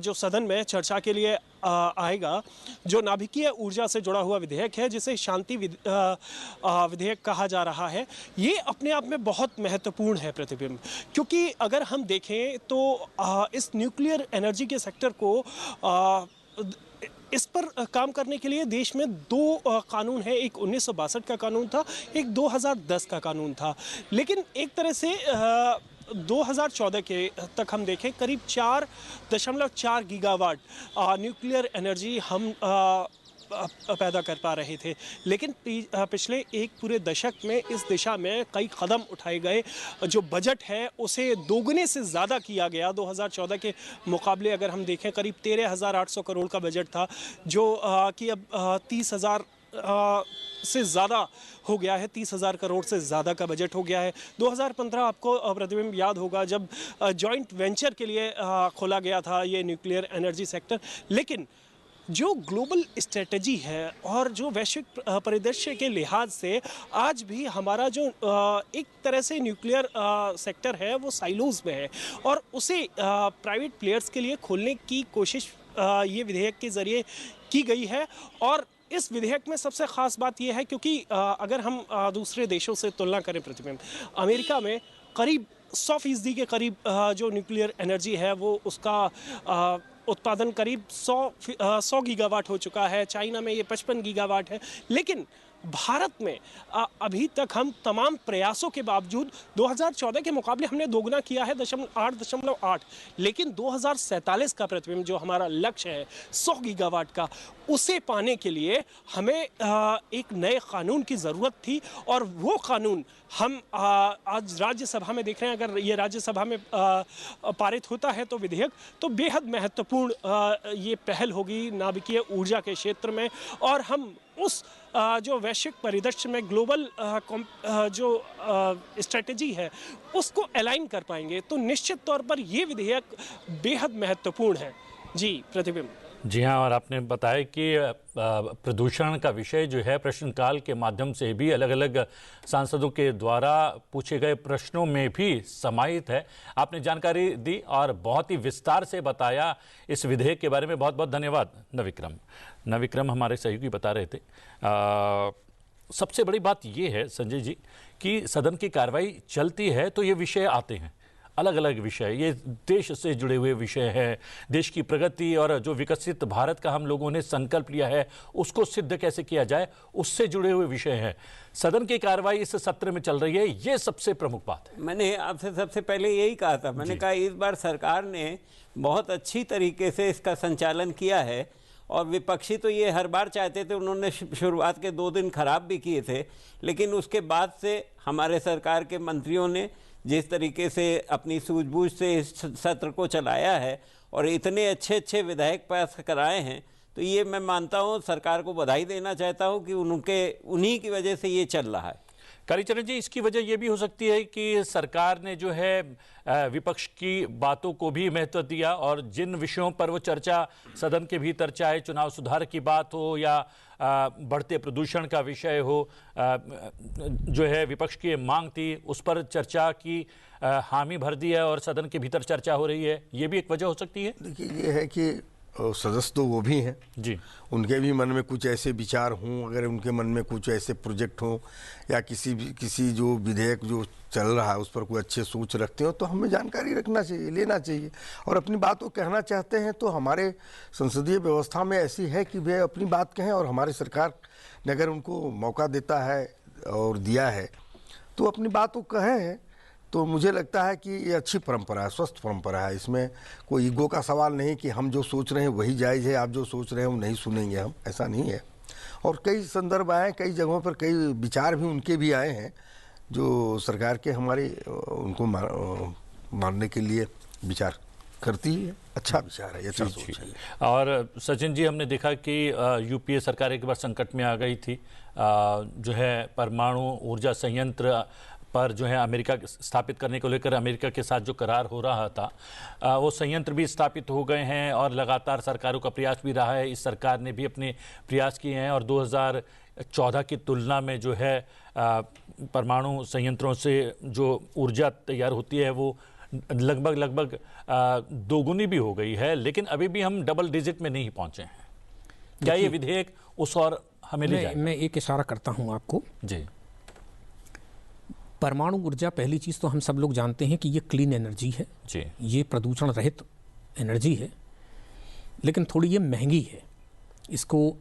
Speaker 6: जो सदन में चर्चा के लिए आएगा, जो नाभिकीय ऊर्जा से जुड़ा हुआ विधेयक है, जिसे शांति विधेयक कहा जा रहा है। ये अपने आप में बहुत महत्वपूर्ण है प्रतिबिंब, क्योंकि अगर हम देखें तो इस न्यूक्लियर एनर्जी के सेक्टर को इस पर काम करने के लिए देश में दो कानून हैं, एक 1962 का कानून था, एक 2010 का कानून था, लेकिन एक तरह से 2014 के तक हम देखें करीब 4.4 गीगावाट न्यूक्लियर एनर्जी हम पैदा कर पा रहे थे, लेकिन पिछले एक पूरे दशक में इस दिशा में कई कदम उठाए गए। जो बजट है उसे दोगुने से ज़्यादा किया गया। 2014 के मुकाबले अगर हम देखें करीब 13,800 करोड़ का बजट था, जो कि अब 30,000 से ज़्यादा हो गया है, 30,000 करोड़ से ज़्यादा का बजट हो गया है। 2015 आपको प्रतिबिंब याद होगा जब जॉइंट वेंचर के लिए खोला गया था ये न्यूक्लियर एनर्जी सेक्टर, लेकिन जो ग्लोबल स्ट्रेटजी है और जो वैश्विक परिदृश्य के लिहाज से आज भी हमारा जो एक तरह से न्यूक्लियर सेक्टर है वो साइलोज में है, और उसे प्राइवेट प्लेयर्स के लिए खोलने की कोशिश ये विधेयक के ज़रिए की गई है। और इस विधेयक में सबसे ख़ास बात यह है क्योंकि अगर हम दूसरे देशों से तुलना करें प्रतिबिंब, अमेरिका में करीब 100% के करीब जो न्यूक्लियर एनर्जी है वो उसका उत्पादन करीब 100 गीगावाट हो चुका है। चाइना में ये 55 गीगावाट है, लेकिन भारत में अभी तक हम तमाम प्रयासों के बावजूद 2014 के मुकाबले हमने दोगुना किया है 8.8, लेकिन 2047 का प्रतिबिंब जो हमारा लक्ष्य है 100 गीगावाट का, उसे पाने के लिए हमें एक नए कानून की ज़रूरत थी, और वो कानून हम आज राज्यसभा में देख रहे हैं। अगर ये राज्यसभा में पारित होता है तो विधेयक, तो बेहद महत्वपूर्ण ये पहल होगी नाभिकीय ऊर्जा के क्षेत्र में, और हम उस जो वैश्विक परिदृश्य में ग्लोबल जो स्ट्रेटजी है उसको अलाइन कर पाएंगे। तो निश्चित तौर पर ये विधेयक बेहद महत्वपूर्ण है। जी प्रतिबिंब।
Speaker 1: जी हाँ, और आपने बताया कि प्रदूषण का विषय जो है प्रश्नकाल के माध्यम से भी अलग अलग सांसदों के द्वारा पूछे गए प्रश्नों में भी समाहित है। आपने जानकारी दी और बहुत ही विस्तार से बताया इस विधेयक के बारे में। बहुत बहुत धन्यवाद नविक्रम हमारे सहयोगी बता रहे थे। सबसे बड़ी बात यह है संजय जी कि सदन की कार्रवाई चलती है तो ये विषय आते हैं, अलग अलग विषय, ये देश से जुड़े हुए विषय हैं, देश की प्रगति और जो विकसित भारत का हम लोगों ने संकल्प लिया है उसको सिद्ध कैसे किया जाए, उससे जुड़े हुए विषय हैं। सदन की कार्रवाई इस सत्र में चल रही है, ये सबसे प्रमुख बात है।
Speaker 5: मैंने आपसे सबसे पहले यही कहा था, मैंने कहा इस बार सरकार ने बहुत अच्छी तरीके से इसका संचालन किया है, और विपक्षी तो ये हर बार चाहते थे, उन्होंने शुरुआत के 2 दिन खराब भी किए थे, लेकिन उसके बाद से हमारे सरकार के मंत्रियों ने जिस तरीके से अपनी सूझबूझ से इस सत्र को चलाया है और इतने अच्छे अच्छे विधेयक पास कराए हैं, तो ये मैं मानता हूँ, सरकार को बधाई देना चाहता हूँ कि उन्हीं की वजह से ये चल रहा है।
Speaker 1: कालीचरण जी, इसकी वजह यह भी हो सकती है कि सरकार ने जो है विपक्ष की बातों को भी महत्व दिया, और जिन विषयों पर वो चर्चा सदन के भीतर, चाहे चुनाव सुधार की बात हो या बढ़ते प्रदूषण का विषय हो, जो है विपक्ष की मांग थी उस पर चर्चा की हामी भर दी है और सदन के भीतर चर्चा हो रही है, ये भी एक वजह हो सकती है।
Speaker 3: देखिए, ये है कि सदस्य तो वो भी हैं
Speaker 1: जी,
Speaker 3: उनके भी मन में कुछ ऐसे विचार हों, अगर उनके मन में कुछ ऐसे प्रोजेक्ट हों या किसी जो विधेयक जो चल रहा है उस पर कोई अच्छे सोच रखते हो तो हमें जानकारी रखना चाहिए, लेना चाहिए और अपनी बात को कहना चाहते हैं तो हमारे संसदीय व्यवस्था में ऐसी है कि वे अपनी बात कहें और हमारी सरकार ने अगर उनको मौका देता है और दिया है तो अपनी बात को कहें। तो मुझे लगता है कि ये अच्छी परंपरा है, स्वस्थ परंपरा है। इसमें कोई ईगो का सवाल नहीं कि हम जो सोच रहे हैं वही जायज़ है, आप जो सोच रहे हैं वो नहीं सुनेंगे हम, ऐसा नहीं है। और कई संदर्भ आए, कई जगहों पर कई विचार भी उनके भी आए हैं जो सरकार के हमारे उनको मानने के लिए विचार करती है। अच्छा विचार है, अच्छा सोच है।
Speaker 1: और सचिन जी, हमने देखा कि यूपीए सरकार एक बार संकट में आ गई थी, जो है परमाणु ऊर्जा संयंत्र पर जो है अमेरिका स्थापित करने को लेकर अमेरिका के साथ जो करार हो रहा था वो संयंत्र भी स्थापित हो गए हैं और लगातार सरकारों का प्रयास भी रहा है। इस सरकार ने भी अपने प्रयास किए हैं और 2014 की तुलना में जो है परमाणु संयंत्रों से जो ऊर्जा तैयार होती है वो लगभग दोगुनी भी हो गई है, लेकिन अभी भी हम डबल डिजिट में नहीं पहुंचे हैं। क्या ये विधेयक उस और हमें ले जाएगा?
Speaker 4: मैं एक इशारा करता हूं आपको
Speaker 1: जी।
Speaker 4: परमाणु ऊर्जा, पहली चीज़ तो हम सब लोग जानते हैं कि ये क्लीन एनर्जी है
Speaker 1: जी,
Speaker 4: ये प्रदूषण रहित एनर्जी है, लेकिन थोड़ी ये महंगी है। इसको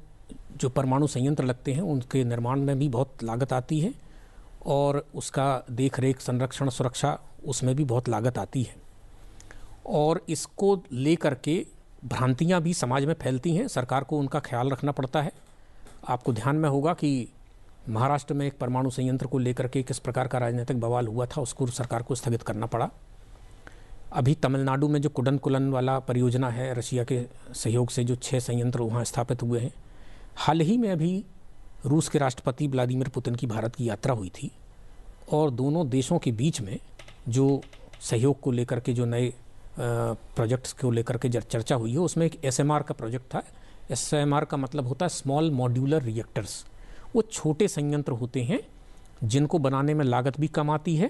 Speaker 4: जो परमाणु संयंत्र लगते हैं उनके निर्माण में भी बहुत लागत आती है और उसका देख रेख, संरक्षण, सुरक्षा, उसमें भी बहुत लागत आती है और इसको लेकर के भ्रांतियाँ भी समाज में फैलती हैं। सरकार को उनका ख्याल रखना पड़ता है। आपको ध्यान में होगा कि महाराष्ट्र में एक परमाणु संयंत्र को लेकर के किस प्रकार का राजनीतिक बवाल हुआ था, उसको सरकार को स्थगित करना पड़ा। अभी तमिलनाडु में जो कुडनकुलन वाला परियोजना है, रशिया के सहयोग से जो 6 संयंत्र वहाँ स्थापित हुए हैं। हाल ही में अभी रूस के राष्ट्रपति व्लादिमीर पुतिन की भारत की यात्रा हुई थी और दोनों देशों के बीच में जो सहयोग को लेकर के जो नए प्रोजेक्ट्स को लेकर के चर्चा हुई है उसमें एक SMR का प्रोजेक्ट था। SMR का मतलब होता है स्मॉल मॉड्यूलर रिएक्टर्स। वो छोटे संयंत्र होते हैं जिनको बनाने में लागत भी कम आती है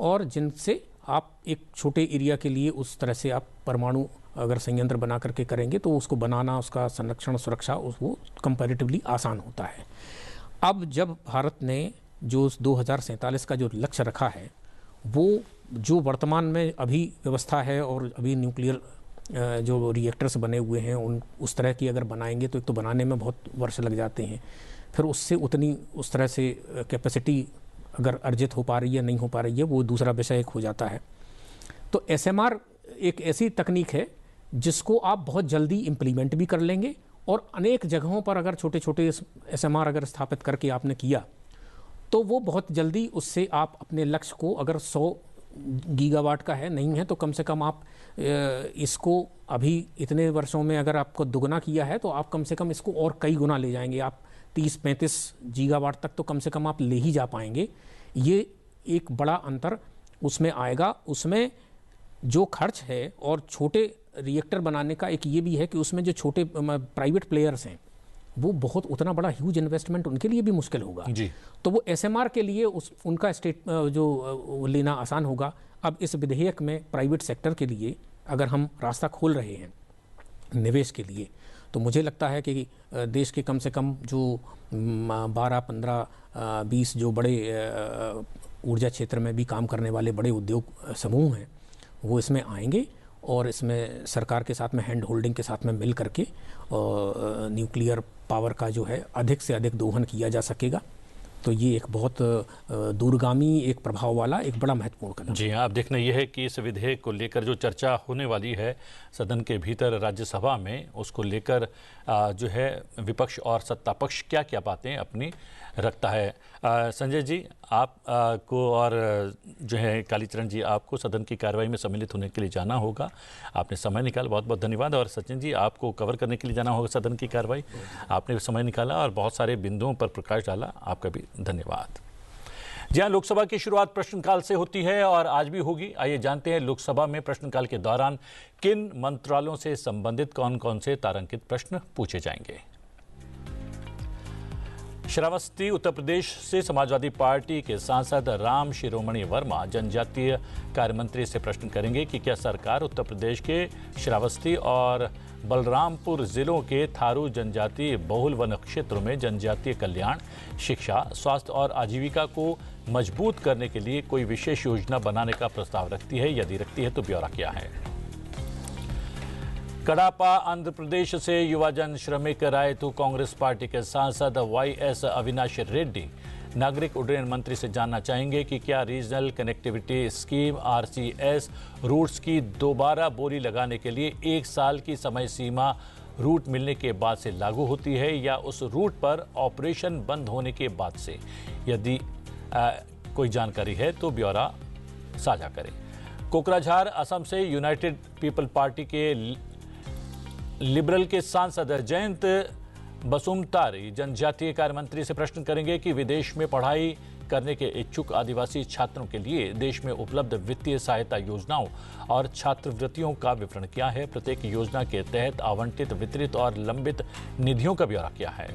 Speaker 4: और जिनसे आप एक छोटे एरिया के लिए उस तरह से आप परमाणु अगर संयंत्र बना करके करेंगे तो उसको बनाना, उसका संरक्षण, सुरक्षा वो कंपैरेटिवली आसान होता है। अब जब भारत ने जो 2047 का जो लक्ष्य रखा है वो जो वर्तमान में अभी व्यवस्था है और अभी न्यूक्लियर जो रिएक्टर्स बने हुए हैं उस तरह की अगर बनाएंगे तो एक तो बनाने में बहुत वर्ष लग जाते हैं, फिर उससे उस तरह से कैपेसिटी अगर अर्जित हो पा रही है नहीं हो पा रही है वो दूसरा विषय एक हो जाता है। तो SMR एक ऐसी तकनीक है जिसको आप बहुत जल्दी इम्प्लीमेंट भी कर लेंगे और अनेक जगहों पर अगर छोटे छोटे SMR अगर स्थापित करके आपने किया तो वो बहुत जल्दी उससे आप अपने लक्ष्य को, अगर 100 गीगावाट का है नहीं है तो कम से कम आप इसको अभी इतने वर्षों में अगर आपको दुगना किया है तो आप कम से कम इसको और कई गुना ले जाएंगे। आप 30-35 गीगावाट तक तो कम से कम आप ले ही जा पाएंगे। ये एक बड़ा अंतर उसमें आएगा। उसमें जो खर्च है और छोटे रिएक्टर बनाने का एक ये भी है कि उसमें जो छोटे प्राइवेट प्लेयर्स हैं वो बहुत उतना बड़ा ह्यूज इन्वेस्टमेंट उनके लिए भी मुश्किल होगा जी। तो वो SMR के लिए उनका जो लेना आसान होगा। अब इस विधेयक में प्राइवेट सेक्टर के लिए अगर हम रास्ता खोल रहे हैं निवेश के लिए तो मुझे लगता है कि देश के कम से कम जो 12, 15, 20 जो बड़े ऊर्जा क्षेत्र में भी काम करने वाले बड़े उद्योग समूह हैं वो इसमें आएंगे और इसमें सरकार के साथ में हैंड होल्डिंग के साथ में मिल करके न्यूक्लियर पावर का जो है अधिक से अधिक दोहन किया जा सकेगा। तो ये एक बहुत दूरगामी, एक प्रभाव वाला, एक बड़ा महत्वपूर्ण कदम।
Speaker 1: जी हाँ, अब देखना यह है कि इस विधेयक को लेकर जो चर्चा होने वाली है सदन के भीतर राज्यसभा में, उसको लेकर जो है विपक्ष और सत्ता पक्ष क्या क्या बातें अपनी रखता है। संजय जी आप को और जो है कालीचरण जी आपको सदन की कार्रवाई में सम्मिलित होने के लिए जाना होगा, आपने समय निकाला, बहुत बहुत धन्यवाद। और सचिन जी आपको कवर करने के लिए जाना होगा सदन की कार्रवाई, आपने समय निकाला और बहुत सारे बिंदुओं पर प्रकाश डाला, आपका भी धन्यवाद। जी हाँ, लोकसभा की शुरुआत प्रश्नकाल से होती है और आज भी होगी। आइए जानते हैं लोकसभा में प्रश्नकाल के दौरान किन मंत्रालयों से संबंधित कौन कौन से तारांकित प्रश्न पूछे जाएंगे। श्रावस्ती उत्तर प्रदेश से समाजवादी पार्टी के सांसद राम शिरोमणि वर्मा जनजातीय कार्य मंत्री से प्रश्न करेंगे कि क्या सरकार उत्तर प्रदेश के श्रावस्ती और बलरामपुर जिलों के थारू जनजातीय बहुल वन क्षेत्रों में जनजातीय कल्याण, शिक्षा, स्वास्थ्य और आजीविका को मजबूत करने के लिए कोई विशेष योजना बनाने का प्रस्ताव रखती है। यदि रखती है तो ब्यौरा क्या है। कडापा आंध्र प्रदेश से युवाजन श्रमिक रायतू कांग्रेस पार्टी के सांसद YS अविनाश रेड्डी नागरिक उड्डयन मंत्री से जानना चाहेंगे कि क्या regional connectivity scheme RCS routes की दोबारा बोली लगाने के लिए 1 साल की समय सीमा रूट मिलने के बाद से लागू होती है या उस रूट पर ऑपरेशन बंद होने के बाद से। यदि कोई जानकारी है तो ब्यौरा साझा करें। कोकराझार असम से यूनाइटेड पीपल पार्टी के लिबरल के सांसद जयंत बसुमतारी जनजातीय कार्य मंत्री से प्रश्न करेंगे कि विदेश में पढ़ाई करने के इच्छुक आदिवासी छात्रों के लिए देश में उपलब्ध वित्तीय सहायता योजनाओं और छात्रवृत्तियों का विवरण क्या है। प्रत्येक योजना के तहत आवंटित, वितरित और लंबित निधियों का ब्यौरा क्या है।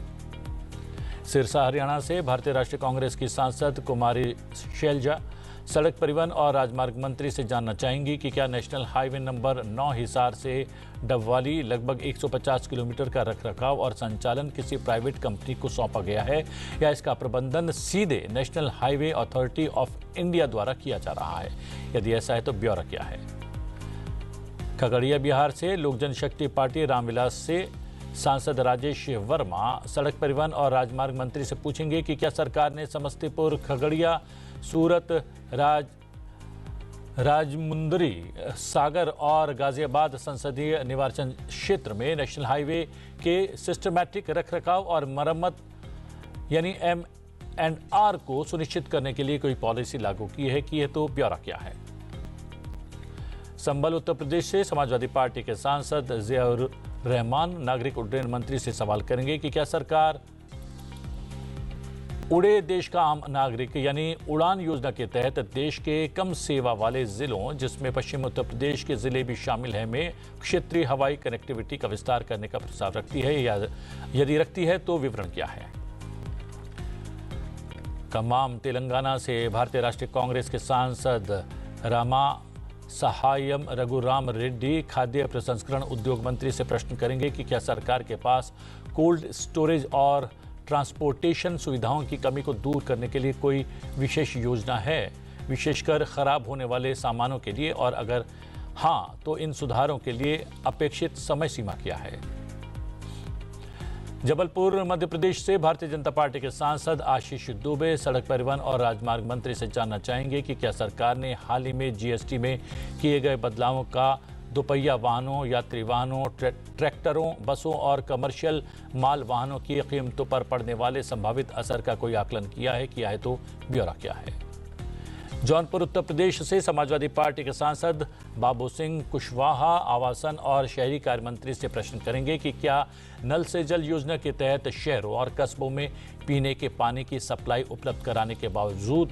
Speaker 1: सिरसा हरियाणा से भारतीय राष्ट्रीय कांग्रेस की सांसद कुमारी शैलजा सड़क परिवहन और राजमार्ग मंत्री से जानना चाहेंगी कि क्या नेशनल हाईवे नंबर 9 हिसार से डबवाली लगभग 150 किलोमीटर का रखरखाव और संचालन किसी प्राइवेट कंपनी को सौंपा गया है या इसका प्रबंधन सीधे national highway authority of India द्वारा किया जा रहा है। यदि ऐसा है तो ब्यौरा क्या है। खगड़िया बिहार से लोक जनशक्ति पार्टी रामविलास से सांसद राजेश वर्मा सड़क परिवहन और राजमार्ग मंत्री से पूछेंगे कि क्या सरकार ने समस्तीपुर, खगड़िया, सूरत, राजमुंदरी, सागर और गाजियाबाद संसदीय निर्वाचन क्षेत्र में नेशनल हाईवे के सिस्टमैटिक रखरखाव और मरम्मत यानी M&R को सुनिश्चित करने के लिए कोई पॉलिसी लागू की है तो ब्यौरा क्या है। संभल उत्तर प्रदेश से समाजवादी पार्टी के सांसद जियाउर रहमान नागरिक उड्डयन मंत्री से सवाल करेंगे कि क्या सरकार उड़े देश का आम नागरिक यानी उड़ान योजना के तहत देश के कम सेवा वाले जिलों, जिसमें पश्चिम उत्तर प्रदेश के जिले भी शामिल हैं, में क्षेत्रीय हवाई कनेक्टिविटी का विस्तार करने का प्रस्ताव रखती है या यदि रखती है तो विवरण क्या है। खम्माम तेलंगाना से भारतीय राष्ट्रीय कांग्रेस के सांसद रामा सहायम रघुराम रेड्डी खाद्य प्रसंस्करण उद्योग मंत्री से प्रश्न करेंगे कि क्या सरकार के पास कोल्ड स्टोरेज और ट्रांसपोर्टेशन सुविधाओं की कमी को दूर करने के लिए कोई विशेष योजना है, विशेषकर खराब होने वाले सामानों के लिए, और अगर हाँ तो इन सुधारों के लिए अपेक्षित समय सीमा क्या है। जबलपुर मध्य प्रदेश से भारतीय जनता पार्टी के सांसद आशीष दुबे सड़क परिवहन और राजमार्ग मंत्री से जानना चाहेंगे कि क्या सरकार ने हाल ही में GST में किए गए बदलावों का दोपहिया वाहनों, यात्री वाहनों, ट्रैक्टरों, बसों और कमर्शियल माल वाहनों की कीमतों पर पड़ने वाले संभावित असर का कोई आकलन किया है तो ब्यौरा क्या है। जौनपुर उत्तर प्रदेश से समाजवादी पार्टी के सांसद बाबू सिंह कुशवाहा आवासन और शहरी कार्य मंत्री से प्रश्न करेंगे कि क्या नल से जल योजना के तहत शहरों और कस्बों में पीने के पानी की सप्लाई उपलब्ध कराने के बावजूद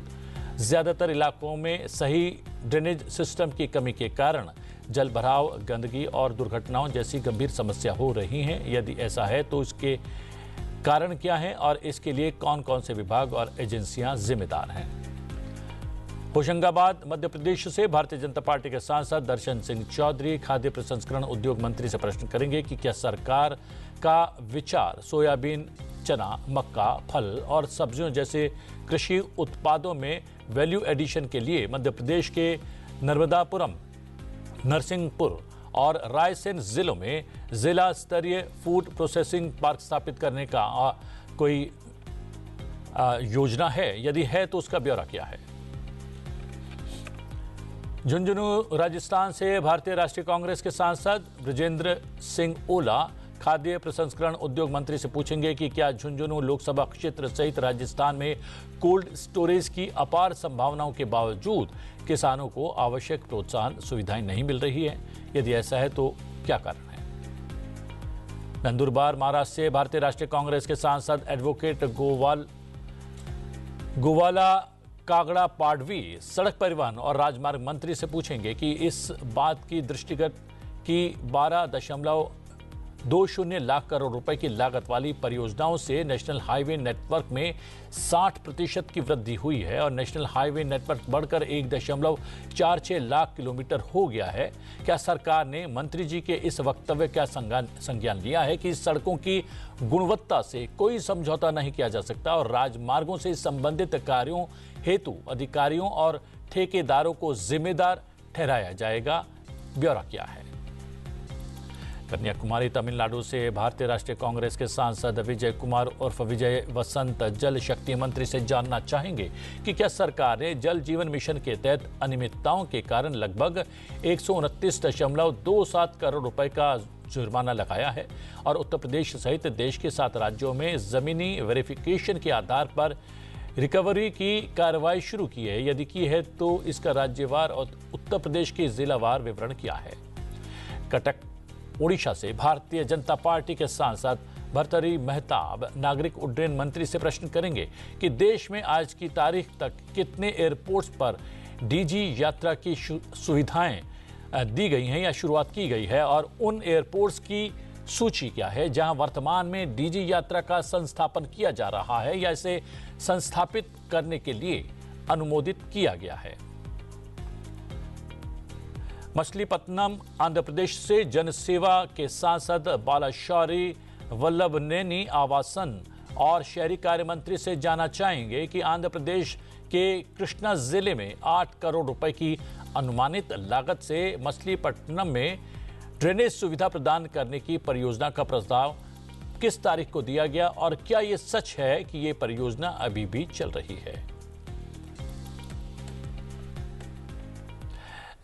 Speaker 1: ज्यादातर इलाकों में सही ड्रेनेज सिस्टम की कमी के कारण जल भराव, गंदगी और दुर्घटनाओं जैसी गंभीर समस्या हो रही हैं। यदि ऐसा है तो इसके कारण क्या हैं और इसके लिए कौन कौन से विभाग और एजेंसियां जिम्मेदार हैं। होशंगाबाद मध्य प्रदेश से भारतीय जनता पार्टी के सांसद दर्शन सिंह चौधरी खाद्य प्रसंस्करण उद्योग मंत्री से प्रश्न करेंगे कि क्या सरकार का विचार सोयाबीन, चना, मक्का, फल और सब्जियों जैसे कृषि उत्पादों में वैल्यू एडिशन के लिए मध्य प्रदेश के नर्मदापुरम, नरसिंहपुर और रायसेन जिलों में जिला स्तरीय फूड प्रोसेसिंग पार्क स्थापित करने का कोई योजना है। यदि है तो उसका ब्यौरा क्या है। झुंझुनू राजस्थान से भारतीय राष्ट्रीय कांग्रेस के सांसद ब्रजेंद्र सिंह ओला खाद्य प्रसंस्करण उद्योग मंत्री से पूछेंगे कि क्या झुंझुनू लोकसभा क्षेत्र सहित राजस्थान में कोल्ड स्टोरेज की अपार संभावनाओं के बावजूद किसानों को आवश्यक प्रोत्साहन सुविधाएं नहीं मिल रही है। यदि ऐसा है तो क्या कारण है। नंदुरबार महाराष्ट्र से भारतीय राष्ट्रीय कांग्रेस के सांसद एडवोकेट गोवाला कागड़ा पाडवी सड़क परिवहन और राजमार्ग मंत्री से पूछेंगे कि इस बात की दृष्टिगत कि 2.20 लाख करोड़ रुपए की लागत वाली परियोजनाओं से नेशनल हाईवे नेटवर्क में 60% की वृद्धि हुई है और नेशनल हाईवे नेटवर्क बढ़कर 1.46 लाख किलोमीटर हो गया है। क्या सरकार ने मंत्री जी के इस वक्तव्य का संज्ञान लिया है कि सड़कों की गुणवत्ता से कोई समझौता नहीं किया जा सकता और राजमार्गों से संबंधित कार्यों हेतु अधिकारियों और ठेकेदारों को जिम्मेदार ठहराया जाएगा? ब्यौरा क्या है? कन्याकुमारी तमिलनाडु से भारतीय राष्ट्रीय कांग्रेस के सांसद विजय कुमार उर्फ विजय वसंत जल शक्ति मंत्री से जानना चाहेंगे कि क्या सरकार ने जल जीवन मिशन के तहत अनियमितताओं के कारण लगभग 129.27 करोड़ रुपए का जुर्माना लगाया है और उत्तर प्रदेश सहित देश के 7 राज्यों में जमीनी वेरिफिकेशन के आधार पर रिकवरी की कार्रवाई शुरू की है? यदि की है तो इसका राज्यवार और उत्तर प्रदेश के जिलावार विवरण क्या है? कटक ओडिशा से भारतीय जनता पार्टी के सांसद भर्तृहरि मेहताब नागरिक उड्डयन मंत्री से प्रश्न करेंगे कि देश में आज की तारीख तक कितने एयरपोर्ट्स पर डीजी यात्रा की सुविधाएं दी गई हैं या शुरुआत की गई है और उन एयरपोर्ट्स की सूची क्या है जहां वर्तमान में डीजी यात्रा का संस्थापन किया जा रहा है या इसे संस्थापित करने के लिए अनुमोदित किया गया है। मछलीपट्टनम आंध्र प्रदेश से जनसेवा के सांसद बालाशौरी वल्लभनेनी आवासन और शहरी कार्य मंत्री से जानना चाहेंगे कि आंध्र प्रदेश के कृष्णा जिले में 8 करोड़ रुपए की अनुमानित लागत से मछलीपट्टनम में ड्रेनेज सुविधा प्रदान करने की परियोजना का प्रस्ताव किस तारीख को दिया गया और क्या यह सच है कि यह परियोजना अभी भी चल रही है?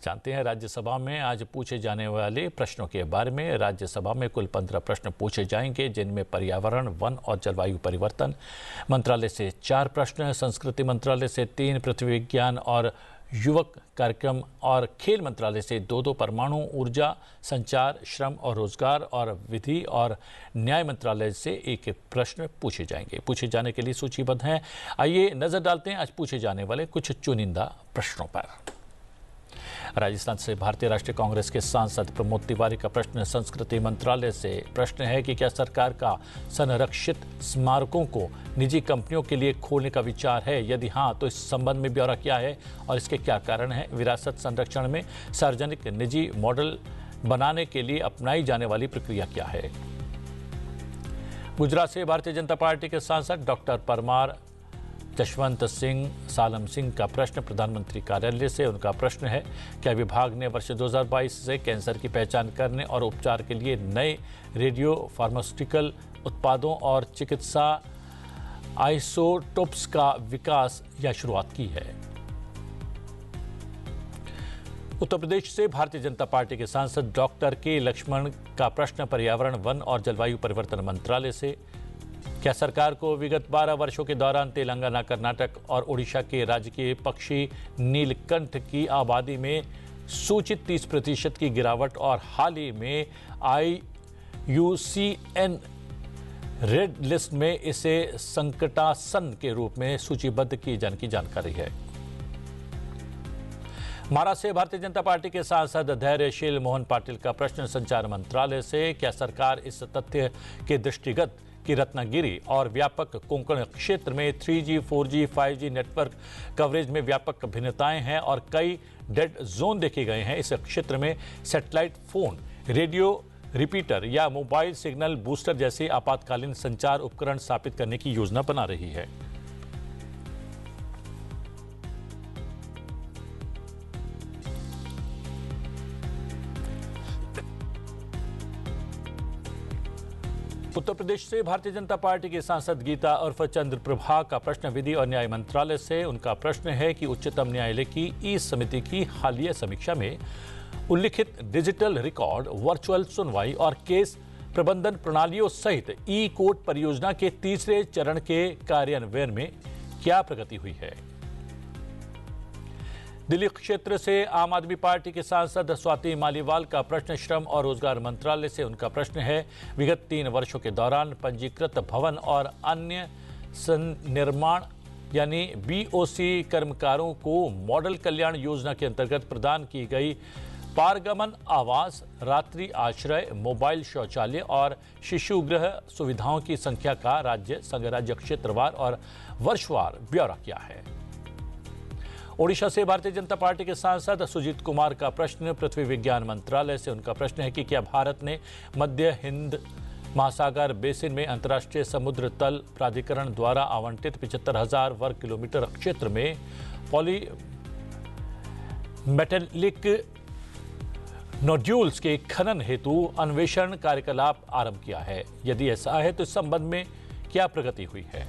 Speaker 1: जानते हैं राज्यसभा में आज पूछे जाने वाले प्रश्नों के बारे में। राज्यसभा में कुल 15 प्रश्न पूछे जाएंगे जिनमें पर्यावरण, वन और जलवायु परिवर्तन मंत्रालय से 4 प्रश्न, संस्कृति मंत्रालय से 3, पृथ्वी विज्ञान और युवक कार्यक्रम और खेल मंत्रालय से 2, परमाणु ऊर्जा, संचार, श्रम और रोजगार और विधि और न्याय मंत्रालय से 1 प्रश्न पूछे जाएंगे। पूछे जाने के लिए सूचीबद्ध हैं। आइए नजर डालते हैं आज पूछे जाने वाले कुछ चुनिंदा प्रश्नों पर। राजस्थान से भारतीय राष्ट्रीय कांग्रेस के सांसद प्रमोद तिवारी का प्रश्न संस्कृति मंत्रालय से प्रश्न है कि क्या सरकार का संरक्षित स्मारकों को निजी कंपनियों के लिए खोलने का विचार है? यदि हाँ तो इस संबंध में ब्यौरा क्या है और इसके क्या कारण है? विरासत संरक्षण में सार्वजनिक निजी मॉडल बनाने के लिए अपनाई जाने वाली प्रक्रिया क्या है? गुजरात से भारतीय जनता पार्टी के सांसद डॉक्टर परमार जशवंत सिंह सालम सिंह का प्रश्न प्रधानमंत्री कार्यालय से। उनका प्रश्न है क्या विभाग ने वर्ष 2022 से कैंसर की पहचान करने और उपचार के लिए नए रेडियो फार्मास्यूटिकल उत्पादों और चिकित्सा आइसोटोप्स का विकास या शुरुआत की है? उत्तर प्रदेश से भारतीय जनता पार्टी के सांसद डॉक्टर के लक्ष्मण का प्रश्न पर्यावरण, वन और जलवायु परिवर्तन मंत्रालय से। क्या सरकार को विगत 12 वर्षों के दौरान तेलंगाना, कर्नाटक और ओडिशा के राजकीय पक्षी नीलकंठ की आबादी में सूचित 30% की गिरावट और हाल ही में IUCN रेड लिस्ट में इसे संकटासन के रूप में सूचीबद्ध किए जाने की जानकारी है? महाराष्ट्र से भारतीय जनता पार्टी के सांसद धैर्यशील मोहन पाटिल का प्रश्न संचार मंत्रालय से। क्या सरकार इस तथ्य के दृष्टिगत कि रत्नागिरी और व्यापक कोंकण क्षेत्र में 3G, 4G, 5G network coverage में व्यापक भिन्नताएं हैं और कई डेड जोन देखे गए हैं, इस क्षेत्र में सैटेलाइट फोन, रेडियो रिपीटर या मोबाइल सिग्नल बूस्टर जैसे आपातकालीन संचार उपकरण स्थापित करने की योजना बना रही है? उत्तर प्रदेश से भारतीय जनता पार्टी के सांसद गीता उर्फ चंद्र प्रभा का प्रश्न विधि और न्याय मंत्रालय से। उनका प्रश्न है कि उच्चतम न्यायालय की ई समिति की हालिया समीक्षा में उल्लिखित डिजिटल रिकॉर्ड, वर्चुअल सुनवाई और केस प्रबंधन प्रणालियों सहित ई कोर्ट परियोजना के 3रे चरण के कार्यान्वयन में क्या प्रगति हुई है? दिल्ली क्षेत्र से आम आदमी पार्टी के सांसद स्वाति मालीवाल का प्रश्न श्रम और रोजगार मंत्रालय से। उनका प्रश्न है विगत 3 वर्षों के दौरान पंजीकृत भवन और अन्य निर्माण यानी BOC कर्मकारों को मॉडल कल्याण योजना के अंतर्गत प्रदान की गई पारगमन आवास, रात्रि आश्रय, मोबाइल शौचालय और शिशु गृह सुविधाओं की संख्या का राज्य, संघ राज्य, क्षेत्रवार और वर्षवार ब्यौरा किया है। ओडिशा से भारतीय जनता पार्टी के सांसद सुजीत कुमार का प्रश्न, पृथ्वी विज्ञान मंत्रालय से उनका प्रश्न है कि क्या भारत ने मध्य हिंद महासागर बेसिन में अंतर्राष्ट्रीय समुद्र तल प्राधिकरण द्वारा आवंटित 75,000 वर्ग किलोमीटर क्षेत्र में पॉली मेटेलिक नोड्यूल्स के खनन हेतु अन्वेषण कार्यकलाप आरंभ किया है? यदि ऐसा है तो इस संबंध में क्या प्रगति हुई है?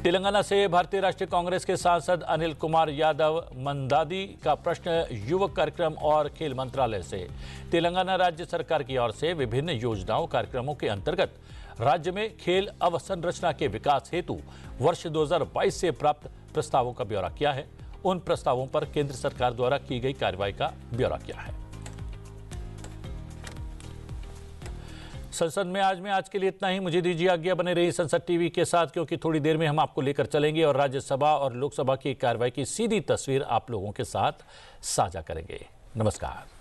Speaker 1: तेलंगाना से भारतीय राष्ट्रीय कांग्रेस के सांसद अनिल कुमार यादव मंदादी का प्रश्न युवक कार्यक्रम और खेल मंत्रालय से। तेलंगाना राज्य सरकार की ओर से विभिन्न योजनाओं कार्यक्रमों के अंतर्गत राज्य में खेल अवसंरचना के विकास हेतु वर्ष 2022 से प्राप्त प्रस्तावों का ब्यौरा किया है। उन प्रस्तावों पर केंद्र सरकार द्वारा की गई कार्रवाई का ब्यौरा किया है। संसद में आज के लिए इतना ही। मुझे दीजिए आज्ञा, बने रही संसद टीवी के साथ, क्योंकि थोड़ी देर में हम आपको लेकर चलेंगे और राज्यसभा और लोकसभा की कार्रवाई की सीधी तस्वीर आप लोगों के साथ साझा करेंगे। नमस्कार।